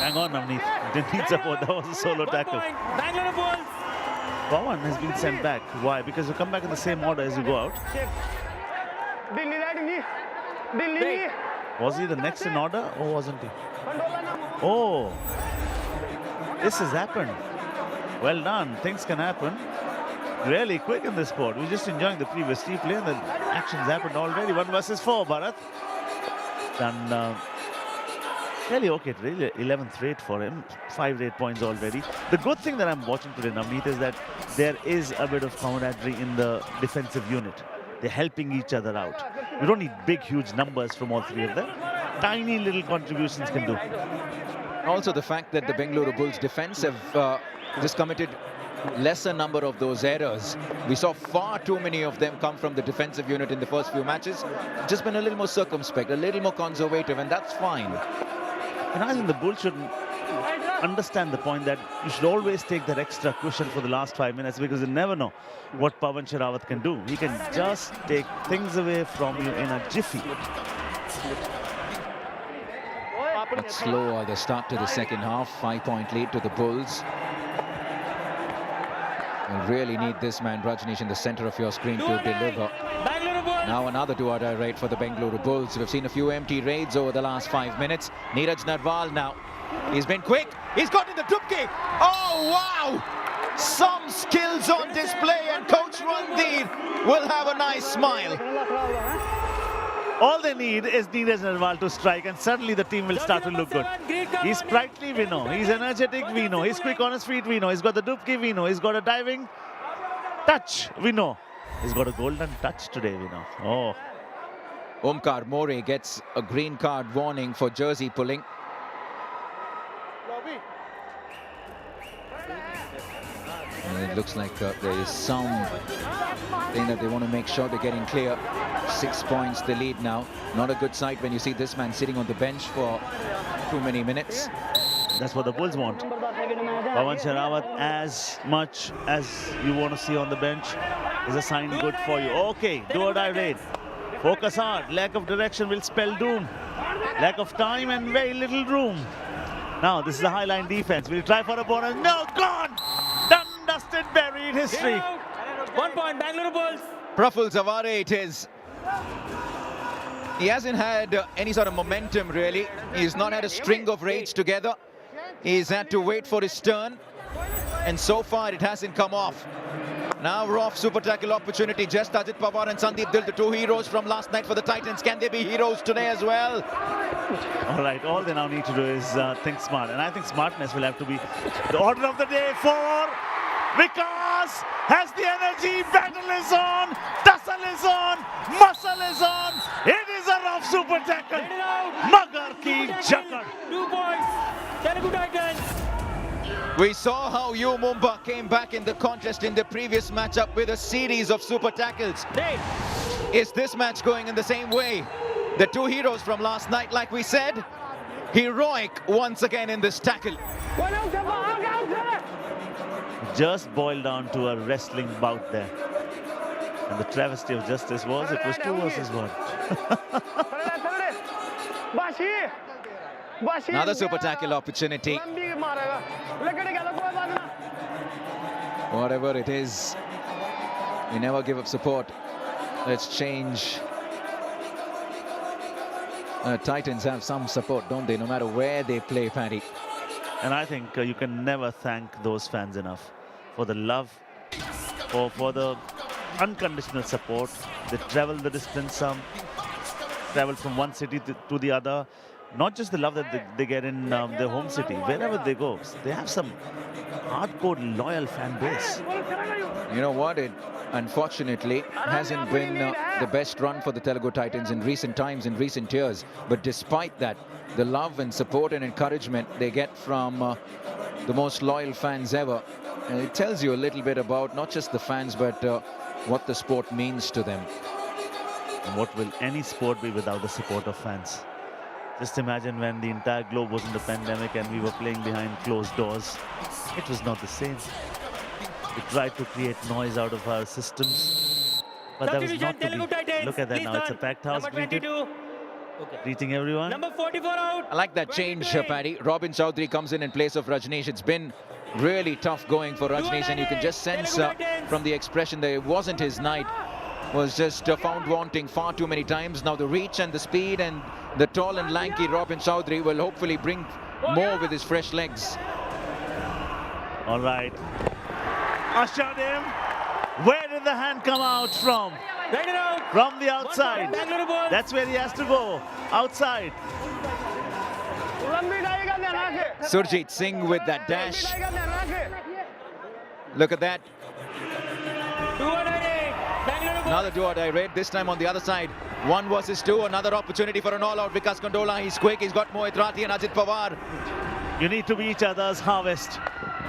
Hang on, Navneet. Didn't need support. That was a solo tackle. Bengaluru Bulls. Pawan has been sent back. Why? Because you come back in the same order as you go out. Was he the next in order or wasn't he? Oh, this has happened. Well done. Things can happen really quick in this sport. We're just enjoying the previous replay and the actions happened already. 1 versus 4, Bharat. Done really okay, really 11th rate for him. 5 rate points already. The good thing that I'm watching today, Navneet, is that there is a bit of camaraderie in the defensive unit. They're helping each other out. You don't need big, huge numbers from all 3 of them. Tiny little contributions can do. Also the fact that the Bengaluru Bulls defense have just committed lesser number of those errors. We saw far too many of them come from the defensive unit in the first few matches. Just been a little more circumspect, a little more conservative, and that's fine. And I think the Bulls should understand the point that you should always take that extra cushion for the last 5 minutes, because you never know what Pawan Sherawat can do. He can just take things away from you in a jiffy. But slower the start to the second half. 5-point lead to the Bulls. You really need this man, Rajneesh, in the center of your screen to deliver. Now another do-or-die raid for the Bengaluru Bulls. We've seen a few empty raids over the last 5 minutes. Neeraj Narwal now. He's been quick. He's got in the dupki. Oh, wow! Some skills on display, and Coach Randir will have a nice smile. All they need is Neeraj Narwal to strike, and suddenly the team will start to look good. He's sprightly, we know. He's energetic, we know. He's quick on his feet, we know. He's got the dupki, we know. He's got a diving touch, we know. He's got a golden touch today, we know. Oh. Omkar More gets a green card warning for jersey pulling. And it looks like there is some thing that they want to make sure they're getting clear. 6 points the lead now. Not a good sight when you see this man sitting on the bench for too many minutes. That's what the Bulls want. Pawan Sherawat, as much as you want to see on the bench, is a sign good for you. Okay, do or die raid. Focus hard. Lack of direction will spell doom. Lack of time and very little room. Now, this is a high line defense. Will you try for a bonus? No, gone! Done, dusted, buried, history. 1 point, Bengaluru Bulls. Praful Zavare it is. He hasn't had any sort of momentum really. He's not had a string of raids together. He's had to wait for his turn. And so far it hasn't come off. Now Roff, super tackle opportunity. Just Ajit Pawar and Sandeep Dil, the two heroes from last night for the Titans. Can they be heroes today as well? All right, all they now need to do is think smart. And I think smartness will have to be the order of the day for Vikas. Has the energy, battle is on, tussle is on, muscle is on. It is a rough super tackle. Magar ki jakar. 2 points, Telugu Titans. We saw how Yu Mumba came back in the contest in the previous matchup with a series of super tackles. Is this match going in the same way? The two heroes from last night, like we said, heroic once again in this tackle. Just boiled down to a wrestling bout there. And the travesty of justice was, it was 2 versus 1. Another super tackle opportunity. Whatever it is, we never give up support. Let's change. Titans have some support, don't they? No matter where they play, Paddy. And I think you can never thank those fans enough for the love, for the unconditional support. They travel the distance, travel from one city to the other. Not just the love that they get in their home city, wherever they go. They have some hardcore, loyal fan base. You know what? It unfortunately hasn't been the best run for the Telugu Titans in recent times, in recent years. But despite that, the love and support and encouragement they get from the most loyal fans ever. And it tells you a little bit about not just the fans, but what the sport means to them. And what will any sport be without the support of fans? Just imagine when the entire globe was in the pandemic and we were playing behind closed doors. It was not the same. We tried to create noise out of our systems, but that was not to be. Look at that now, it's a packed house greeting everyone. Number 44 out. I like that change, Paddy. Robin Chowdhury comes in place of Rajneesh. It's been really tough going for Rajneesh, and you can just sense from the expression that it wasn't his night. Was just found wanting far too many times. Now the reach and the speed and the tall and lanky Robin Chowdhury will hopefully bring more with his fresh legs. All right. Ushered him. Where did the hand come out from? From the outside. That's where he has to go. Outside. Surjit Singh with that dash. Look at that. Another do-or-die raid, this time on the other side. 1 versus 2, another opportunity for an all-out Vikas Kandola. He's quick, he's got Mohit Rathi and Ajit Pawar. You need to be each other's harvest,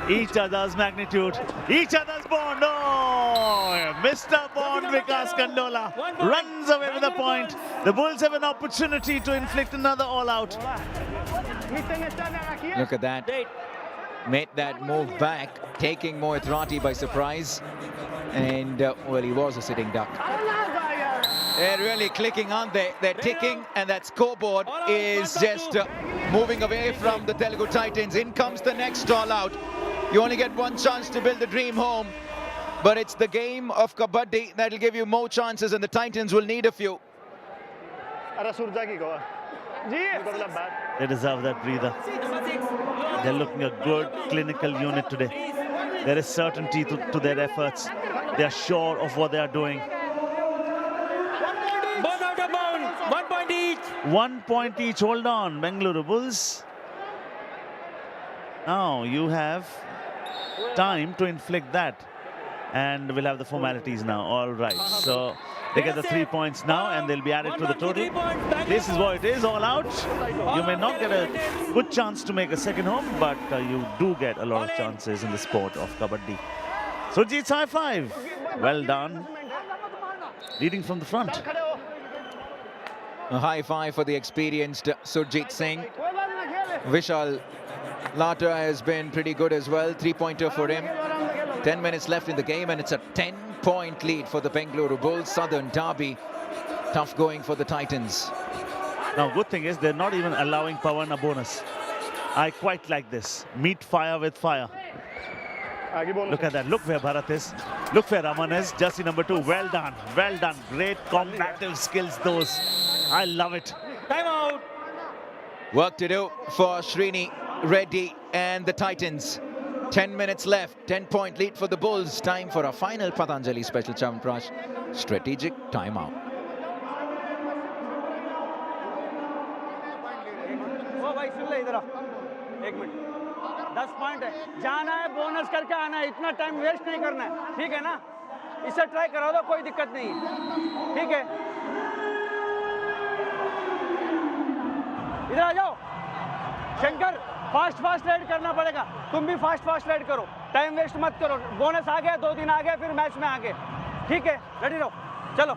each other's magnitude, each other's bond. Oh, Mr. Bond Vikas Kandola runs away with a point. The Bulls have an opportunity to inflict another all-out. Look at that. Made that move back, taking Mohit Rathi by surprise. And, well, he was a sitting duck. They're really clicking, aren't they? They're ticking, and that scoreboard is just moving away from the Telugu Titans. In comes the next all-out. You only get one chance to build the dream home, but it's the game of Kabaddi that'll give you more chances, and the Titans will need a few. They deserve that breather. They're looking a good clinical unit today. There is certainty to their efforts. They are sure of what they are doing. Both out of bounds. 1 point each. 1 point each. Hold on, Bengaluru Bulls. Now you have time to inflict that. And we'll have the formalities now. All right. So they get the 3 points now, and they'll be added to the total. This is what it is, all out. You may not get a good chance to make a second home, but you do get a lot of chances in the sport of Kabaddi. Surjit's high five. Well done. Leading from the front. A high five for the experienced Surjit Singh. Vishal Lata has been pretty good as well. 3-pointer for him. 10 minutes left in the game, and it's a 10-point lead for the Bengaluru Bulls. Southern Derby. Tough going for the Titans. Now, good thing is they're not even allowing Pawan a bonus. I quite like this. Meet fire with fire. Look at that. Look where Bharat is. Look where Raman is. Jersey number 2. Well done. Well done. Great combative skills, those. I love it. Time out. Work to do for Srini Reddy and the Titans. 10 minutes left. 10-point lead for the Bulls. Time for a final Patanjali special Chavanprash strategic timeout. ओ भाई सुन ले इधर आ 1 minute 10 point है जाना है bonus करके आना है इतना टाइम वेस्ट नहीं करना है ठीक है ना इसे ट्राई करा दो कोई दिक्कत नहीं है ठीक है इधर आ जाओ शंकर फास्ट राइड करना पड़ेगा तुम भी फास्ट राइड करो टाइम वेस्ट मत करो बोनस आ गया 2 दिन आ गया फिर मैच में आ गए ठीक है रेडी रहो चलो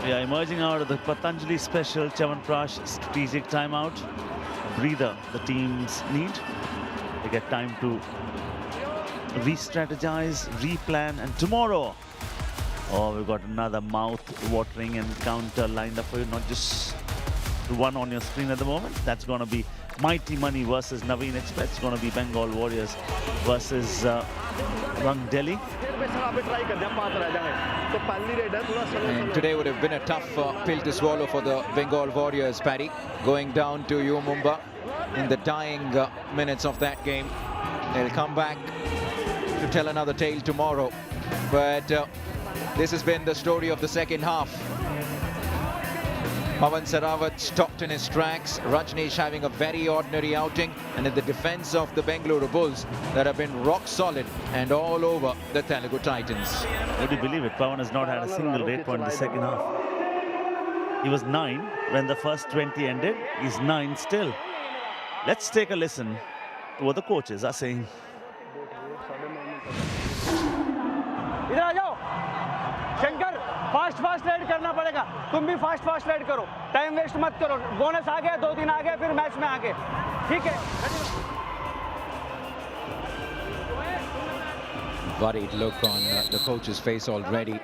We are emerging out of the Patanjali special Chavanprash strategic timeout. Breather the teams need. They get time to re-strategize, replan, and tomorrow, oh, we've got another mouth-watering encounter lined up for you. Not just the one on your screen at the moment. That's going to be Mighty Money versus Naveen Express. It's going to be Bengal Warriors versus Rang Delhi. And today would have been a tough pill to swallow for the Bengal Warriors, Paddy, going down to U Mumbai in the dying minutes of that game. They'll come back to tell another tale tomorrow. But this has been the story of the second half. Pawan Sehrawat stopped in his tracks. Rajneesh having a very ordinary outing. And in the defense of the Bengaluru Bulls that have been rock solid and all over the Telugu Titans. Would you believe it? Pawan has not had a single rate point in the second half. He was 9 when the first 20 ended. He's 9 still. Let's take a listen to what the coaches are saying. इधर आ जाओ Shankar fast ride करना पड़ेगा तुम भी fast ride करो time waste मत करो bonus आ गया 2 दिन आ गया फिर मैच में आ गए ठीक है Worried look on the coach's face already.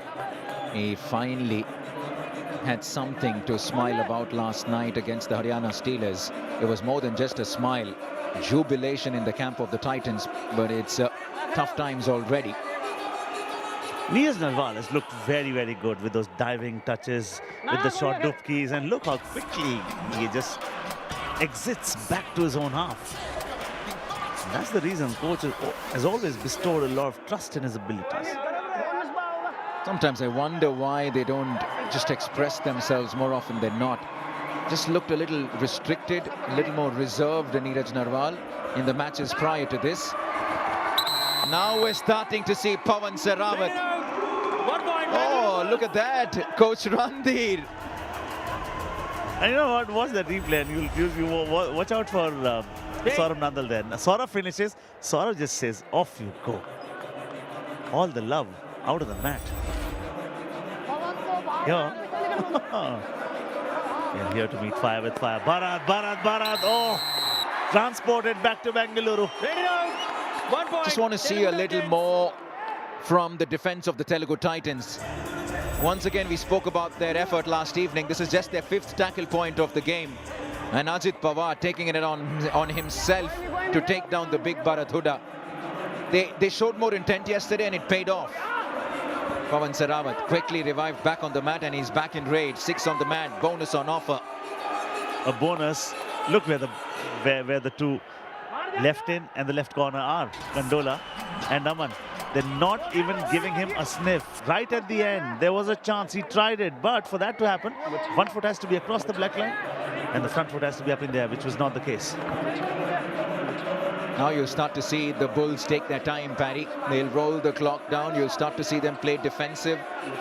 He finally had something to smile about last night against the Haryana Steelers. It was more than just a smile. Jubilation in the camp of the Titans, but it's tough times already. Neeraj Narwal has looked very, very good with those diving touches, with the short dupkis, and look how quickly he just exits back to his own half. That's the reason coach has always bestowed a lot of trust in his abilities. Sometimes I wonder why they don't just express themselves more often than not. Just looked a little restricted, a little more reserved than Neeraj Narwal in the matches prior to this. Now we're starting to see Pawan Sehrawat. 1 point. Oh, look at that, Coach Randhir. And you know what? Watch that replay and you watch out for Saurabh Nandal there. Saurabh finishes, Saurabh just says, off you go. All the love out of the mat. Yeah. We're here to meet fire with fire. Bharat. Oh, transported back to Bengaluru. Ready out. 1 point. Just want to see a little more from the defense of the Telugu Titans. Once again, we spoke about their effort last evening. This is just their 5th tackle point of the game. And Ajit Pawar taking it on himself to take down the big Bharat Huda. They showed more intent yesterday and it paid off. Pawan Sehrawat quickly revived back on the mat and he's back in raid. 6 on the mat, bonus on offer. A bonus. Look where the two left in and the left corner are. Kandola and Aman. They're not even giving him a sniff. Right at the end, there was a chance. He tried it, but for that to happen, one foot has to be across the black line and the front foot has to be up in there, which was not the case. Now you'll start to see the Bulls take their time, Paddy. They'll roll the clock down. You'll start to see them play defensive.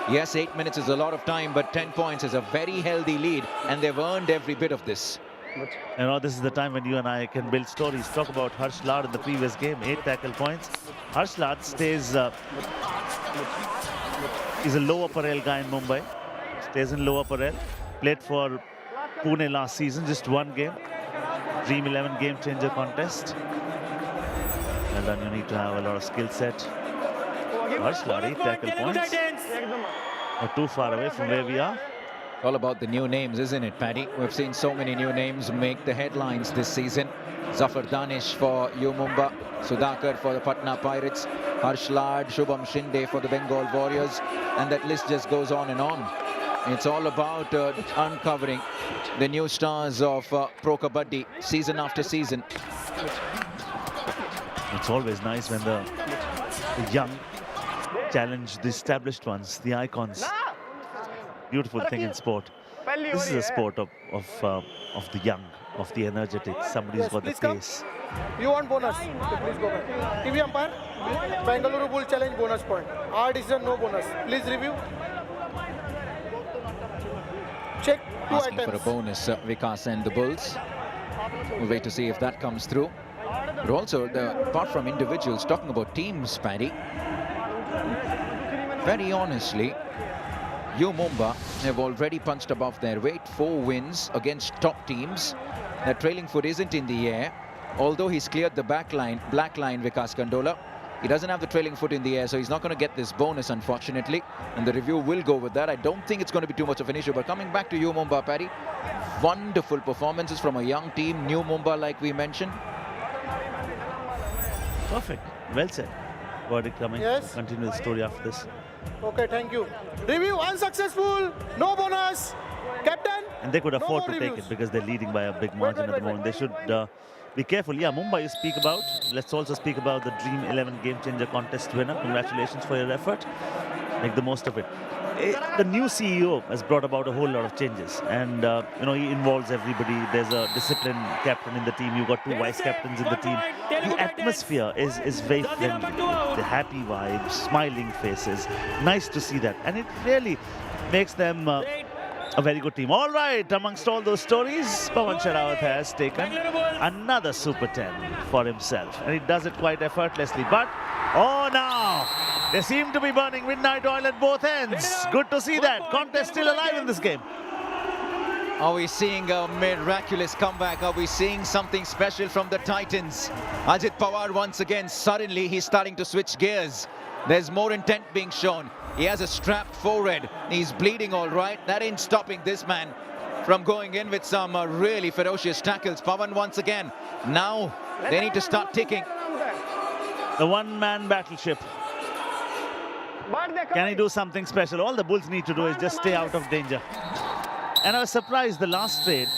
Yes, 8 minutes is a lot of time, but 10 points is a very healthy lead, and they've earned every bit of this. You know, this is the time when you and I can build stories. Talk about Harsh Lad in the previous game, 8 tackle points. Harsh Lad stays, he's a lower parel guy in Mumbai. Stays in lower parel. Played for Pune last season, just 1 game. Dream 11 game changer contest. Well done, you need to have a lot of skill set. Harsh Lad, 8 tackle points. Not too far away from where we are. All about the new names, isn't it, Paddy? We've seen so many new names make the headlines this season. Zafar Danish for U Mumbai, Sudhakar for the Patna Pirates, Harsh Lad, Shubham Shinde for the Bengal Warriors, and that list just goes on and on. It's all about uncovering the new stars of Pro Kabaddi season after season. It's always nice when the young challenge the established ones, the icons. Beautiful thing in sport. This is a sport of the young, of the energetic. Somebody's got the pace. You want bonus? So please go back. TV umpire, Bengaluru Bulls challenge bonus point. Our decision, no bonus. Please review. Check 2 Asking items. for a bonus, Vikas and the Bulls. We'll wait to see if that comes through. But also, apart from individuals, talking about teams, Paddy, very honestly, U Mumbai have already punched above their weight. 4 wins against top teams. Their trailing foot isn't in the air. Although he's cleared the black line, Vikas Kandola, he doesn't have the trailing foot in the air, so he's not going to get this bonus, unfortunately. And the review will go with that. I don't think it's going to be too much of an issue. But coming back to U Mumbai, Paddy, wonderful performances from a young team, New Mumbai, like we mentioned. Perfect. Well said. Verdict coming. Yes. Continue the story after this. Okay, thank you. Review unsuccessful. No bonus. Captain. And they could afford to take reviews. it because they're leading by a big margin at the moment. They should be careful. Yeah, Mumbai you speak about. Let's also speak about the Dream 11 Game Changer contest winner. Congratulations for your effort. Make the most of it. The new CEO has brought about a whole lot of changes, and you know, he involves everybody. There's a disciplined captain in the team. You've got 2 vice captains in the team. The atmosphere is very friendly. The happy vibes, smiling faces. Nice to see that, and it really makes them a very good team. All right, amongst all those stories, Pawan Sehrawat has taken another Super 10 for himself, and he does it quite effortlessly. But oh, now they seem to be burning midnight oil at both ends. Good to see that. Contest still alive in this game. Are we seeing a miraculous comeback? Are we seeing something special from the Titans? Ajit Pawar once again, suddenly he's starting to switch gears. There's more intent being shown. He has a strapped forehead. He's bleeding all right. That ain't stopping this man from going in with some really ferocious tackles. Pawan once again. Now they need to start ticking. The one-man battleship. Can he do something special? All the Bulls need to do is just stay out of danger. And I was surprised the last raid,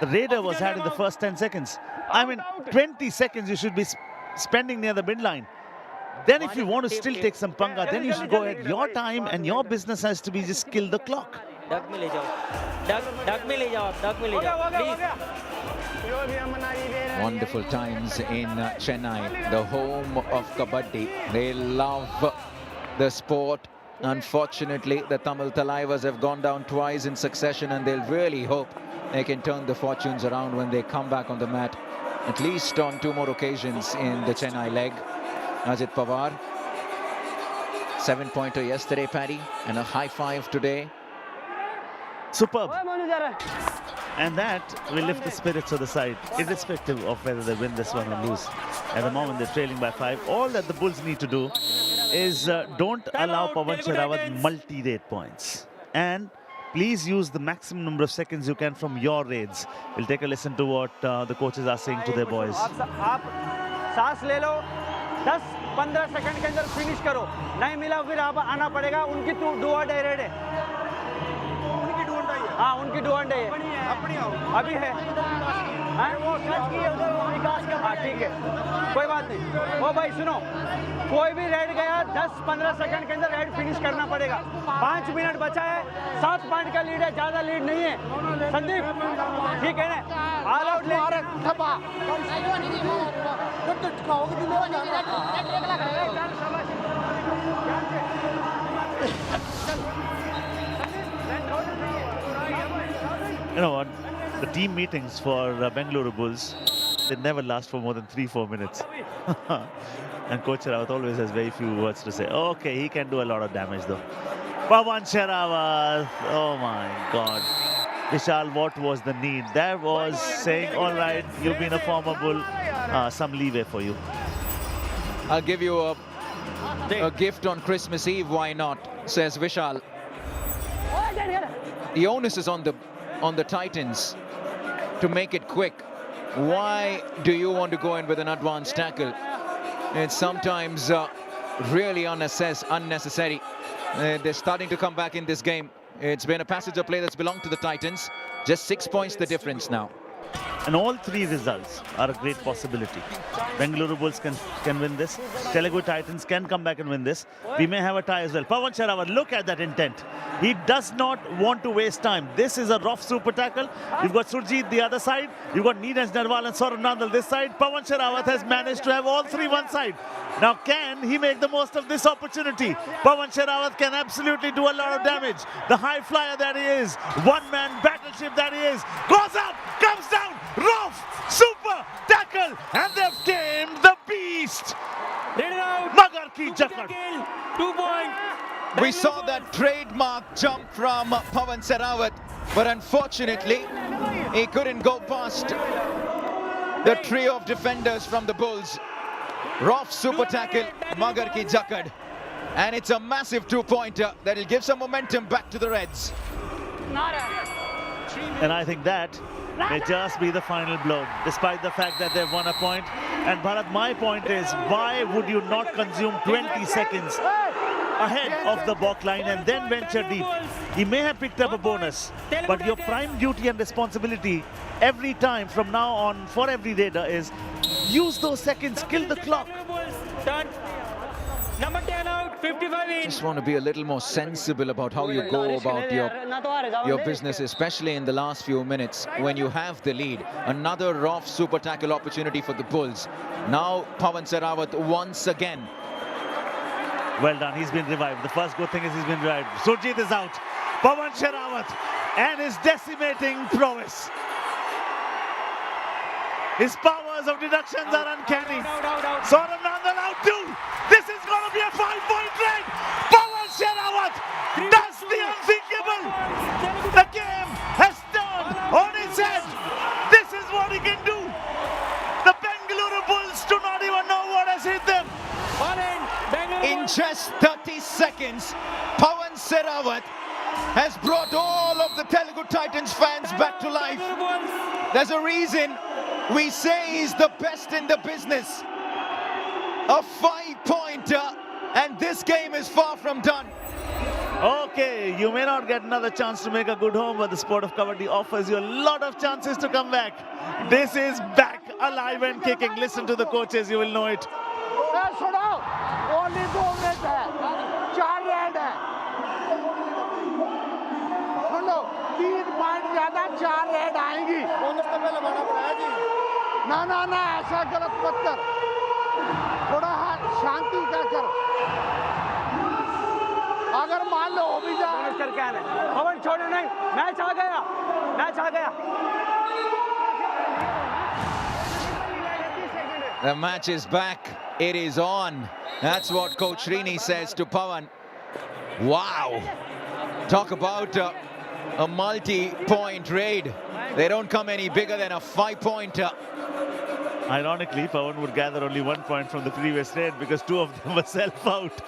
the raider was had in the first 10 seconds. I mean, 20 seconds you should be spending near the midline. Then if you want to still take some panga, then you should go ahead. Your time and your business has to be just kill the clock. Wonderful times in Chennai, the home of Kabaddi. They love the sport. Unfortunately, the Tamil Talaivas have gone down twice in succession, and they'll really hope they can turn the fortunes around when they come back on the mat, at least on 2 more occasions in the Chennai leg. Ajit Pawar, 7-pointer yesterday, Paddy, and a high 5 today. Superb. And that will lift the spirits of the side, irrespective of whether they win this one or lose. At the moment, they're trailing by 5. All that the Bulls need to do is don't allow out, Pawan Telugu Sherawat Titans. multi-raid points. And please use the maximum number of seconds you can from your raids. We'll take a listen to what the coaches are saying to their boys. आप सांस ले लो, 10-15 second के अंदर finish करो, नहीं मिला फिर आप आना पड़ेगा। उनकी डू और डाई रेड है, उनकी डू और डाई है। हाँ, उनकी डू और डाई है, अपनी अभी है। हाँ ठीक है, कोई बात नहीं। ओ भाई सुनो, कोई भी रेड गया 10-15 सेकंड के अंदर रेड फिनिश करना पड़ेगा। 5 मिनट बचा है, 7 पॉइंट का लीड है, ज्यादा लीड नहीं है। संदीप ठीक है ना, ऑल आउट ले You know what? The team meetings for Bengaluru Bulls, they never last for more than 3-4 minutes. And Coach Sherawat always has very few words to say. Okay, he can do a lot of damage though. Pawan Sherawat, oh my God. Vishal, what was the need? That was saying, all right, you've been a former Bull, some leeway for you. I'll give you a gift on Christmas Eve, why not, says Vishal. The onus is on the Titans to make it quick. Why do you want to go in with an advanced tackle? It's sometimes really unnecessary. They're starting to come back in this game. It's been a passage of play that's belonged to the Titans. Just 6 points the difference now. And all three results are a great possibility. Bengaluru Bulls can win this. Telugu Titans can come back and win this. We may have a tie as well. Pawan Sherawat, look at that intent. He does not want to waste time. This is a rough super tackle. You've got Surjit the other side. You've got Neeraj Narwal and Saurav Nandal this side. Pawan Sherawat has managed to have all three one side. Now can he make the most of this opportunity? Pawan Sherawat can absolutely do a lot of damage. The high flyer that he is, one-man battleship that he is, goes up, comes down, rough, super tackle, and they've tamed the beast. Magar ki jakad. 2 points. We saw that trademark jump from Pawan Sherawat, but unfortunately, he couldn't go past the trio of defenders from the Bulls. Rough super tackle, Magar ki jakad. And it's a massive 2-pointer that will give some momentum back to the Reds. And I think that may just be the final blow, despite the fact that they've won a point. And Bharat, my point is, why would you not consume 20 seconds ahead of the balk line and then venture deep? He may have picked up a bonus, but your prime duty and responsibility every time from now on for every raider is use those seconds, kill the clock. Done. Number 10 out, 55 in. Just want to be a little more sensible about how you go about your business, especially in the last few minutes when you have the lead. Another rough super tackle opportunity for the Bulls. Now Pawan Sherawat once again. Well done, he's been revived. The first good thing is he's been revived. Surjit is out. Pawan Sherawat and his decimating prowess. His powers of deductions are uncanny. Saurav Nandal out too. This is going to be a 5-point lead. Pawan Sherawat does the unthinkable. The game has turned on its head. This is what he can do. The Bengaluru Bulls do not even know what has hit them. In just 30 seconds, Pawan Sherawat has brought all of the Telugu Titans fans back to life. There's a reason we say he's the best in the business. A 5-pointer, and this game is far from done. Okay, you may not get another chance to make a good home, but the sport of Kabaddi offers you a lot of chances to come back. This is back, alive and kicking. Listen to the coaches, you will know it. Only 2 minutes है, 4 red है। सुन लो, 3 point ज्यादा 4 red आएंगी। Bonus तो पहले लगाना पड़ेगा जी। ना ऐसा गलत मत कर। थोड़ा शांति कर। अगर मान लो हो भी जाए। बोनस करके आना। पवन छोड़ो नहीं, मैच आ गया। The match is back. It is on. That's what Coach Rini says to Pawan. Wow. Talk about a multi-point raid. They don't come any bigger than a 5-pointer. Ironically, Pawan would gather only 1 point from the previous raid because 2 of them were self-out.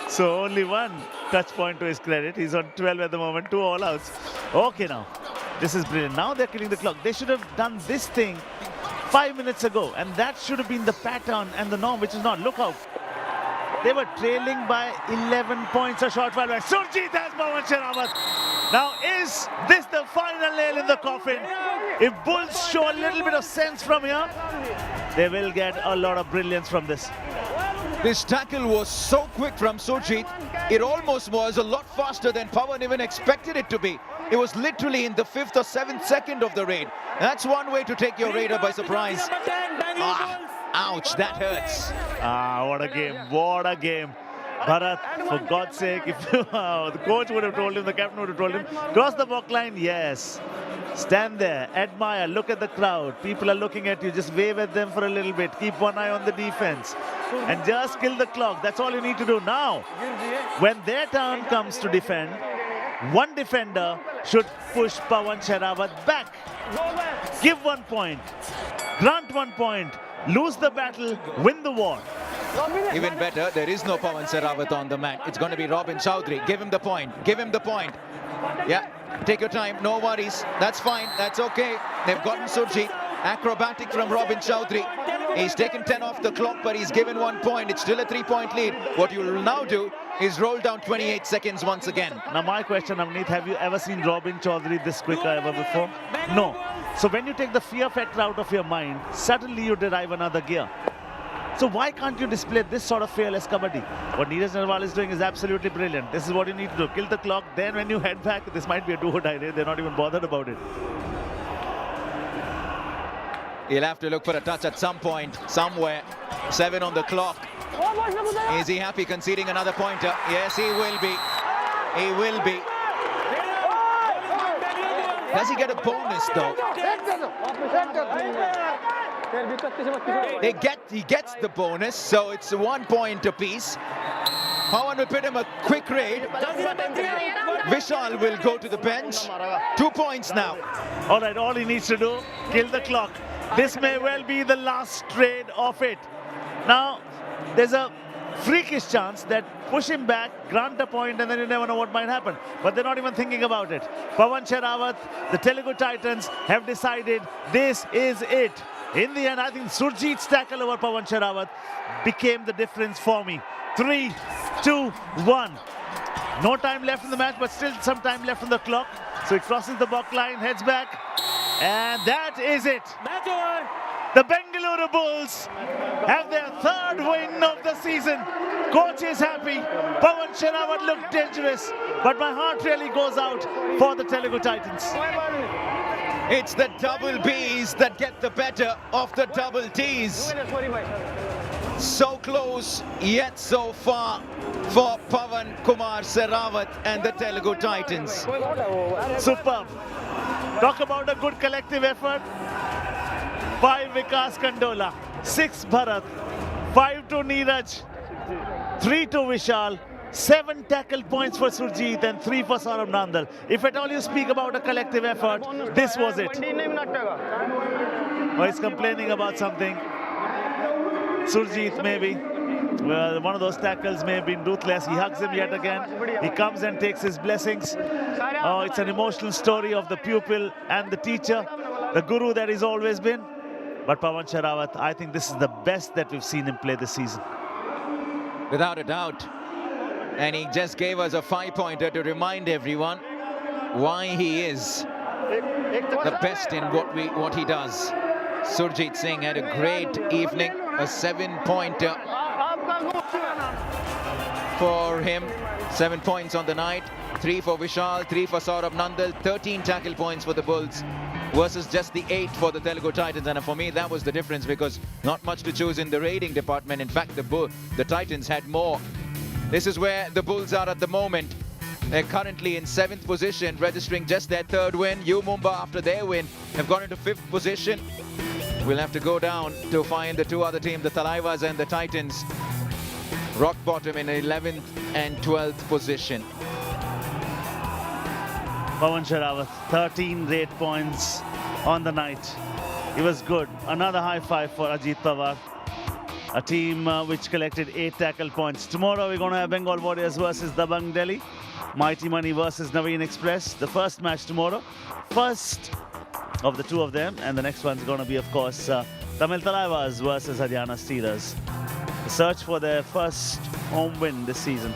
So only 1 touch point to his credit. He's on 12 at the moment, 2 all-outs. Okay now, this is brilliant. Now they're killing the clock. They should have done this thing 5 minutes ago, and that should have been the pattern and the norm, which is not. Look out. They were trailing by 11 points, a short while back. Surjit has Pawan Sherawat. Now, is this the final nail in the coffin? If Bulls show a little bit of sense from here, they will get a lot of brilliance from this. This tackle was so quick from Surjit. It almost was a lot faster than Pawan even expected it to be. It was literally in the 5th or 7th second of the raid. That's one way to take your raider by surprise. Ouch, that hurts. What a game, what a game. Bharat, for God's sake, if the coach would have told him, the captain would have told him, cross the walk line, yes. Stand there, admire, look at the crowd. People are looking at you, just wave at them for a little bit. Keep one eye on the defense and just kill the clock. That's all you need to do. Now, when their turn comes to defend, one defender should push Pawan Sherawat back. Give 1 point, grant 1 point, lose the battle, win the war. Even better, there is no Pawan Sherawat on the mat. It's going to be Robin Chowdhury. Give him the point. Give him the point. Yeah, take your time. No worries. That's fine. That's okay. They've gotten Surjit. Acrobatic from Robin Chowdhury. He's taken 10 off the clock, but he's given 1 point. It's still a 3-point lead. What you'll now do is roll down 28 seconds once again. Now, my question, Avneet, have you ever seen Robin Chowdhury this quick ever before? No. So when you take the fear factor out of your mind, suddenly you derive another gear. So why can't you display this sort of fearless kabaddi? What Neeraj Narwal is doing is absolutely brilliant. This is what you need to do. Kill the clock. Then when you head back, this might be a do-or-die raid. They're not even bothered about it. He'll have to look for a touch at some point, somewhere. 7 on the clock. Is he happy conceding another pointer? Yes, he will be. He will be. Does he get a bonus though? He gets the bonus, so it's 1 point apiece. Pawan will put him a quick raid. Vishal will go to the bench. 2 points now. All right, all he needs to do, kill the clock. This may well be the last trade of it. Now, there's a freakish chance that push him back, grant a point, and then you never know what might happen. But they're not even thinking about it. Pawan Sherawat, the Telugu Titans have decided this is it. In the end, I think Surjit's tackle over Pawan Sherawat became the difference for me. 3, 2, 1. No time left in the match, but still some time left on the clock. So he crosses the back line, heads back, and that is it. The Bengaluru Bulls have their 3rd win of the season. Coach is happy. Pawan Sherawat looked dangerous, but my heart really goes out for the Telugu Titans. It's the double Bs that get the better of the double Ts. So close, yet so far for Pawan Kumar Sherawat and the Telugu Titans. Superb. Talk about a good collective effort. 5 Vikas Kandola, 6 Bharat, 5 to Neeraj, 3 to Vishal, 7 tackle points for Surjit and 3 for Saurabh Nandal. If at all you speak about a collective effort, this was it. Oh, he's complaining about something. Surjit maybe. Well, one of those tackles may have been ruthless. He hugs him yet again. He comes and takes his blessings. Oh, it's an emotional story of the pupil and the teacher, the guru that he's always been. But Pawan Sherawat, I think this is the best that we've seen him play this season. Without a doubt. And he just gave us a 5-pointer to remind everyone why he is the best in what he does. Surjit Singh had a great evening, a 7-pointer for him. 7 points on the night, 3 for Vishal, 3 for Saurabh Nandal, 13 tackle points for the Bulls versus just the 8 for the Telugu Titans. And for me, that was the difference because not much to choose in the raiding department. In fact, the Titans had more. This is where the Bulls are at the moment. They're currently in 7th position, registering just their 3rd win. U Mumbai, after their win, have gone into 5th position. We'll have to go down to find the 2 other teams, the Talaivas and the Titans. Rock bottom in 11th and 12th position. Pawan Sherawat, 13 raid points on the night. He was good. Another high five for Ajit Pawar. A team which collected 8 tackle points. Tomorrow we're going to have Bengal Warriors versus Dabang Delhi. Mighty Money versus Naveen Express. The first match tomorrow. First of the two of them. And the next one's going to be, of course, Tamil Talaivas versus Haryana Steelers. The search for their first home win this season.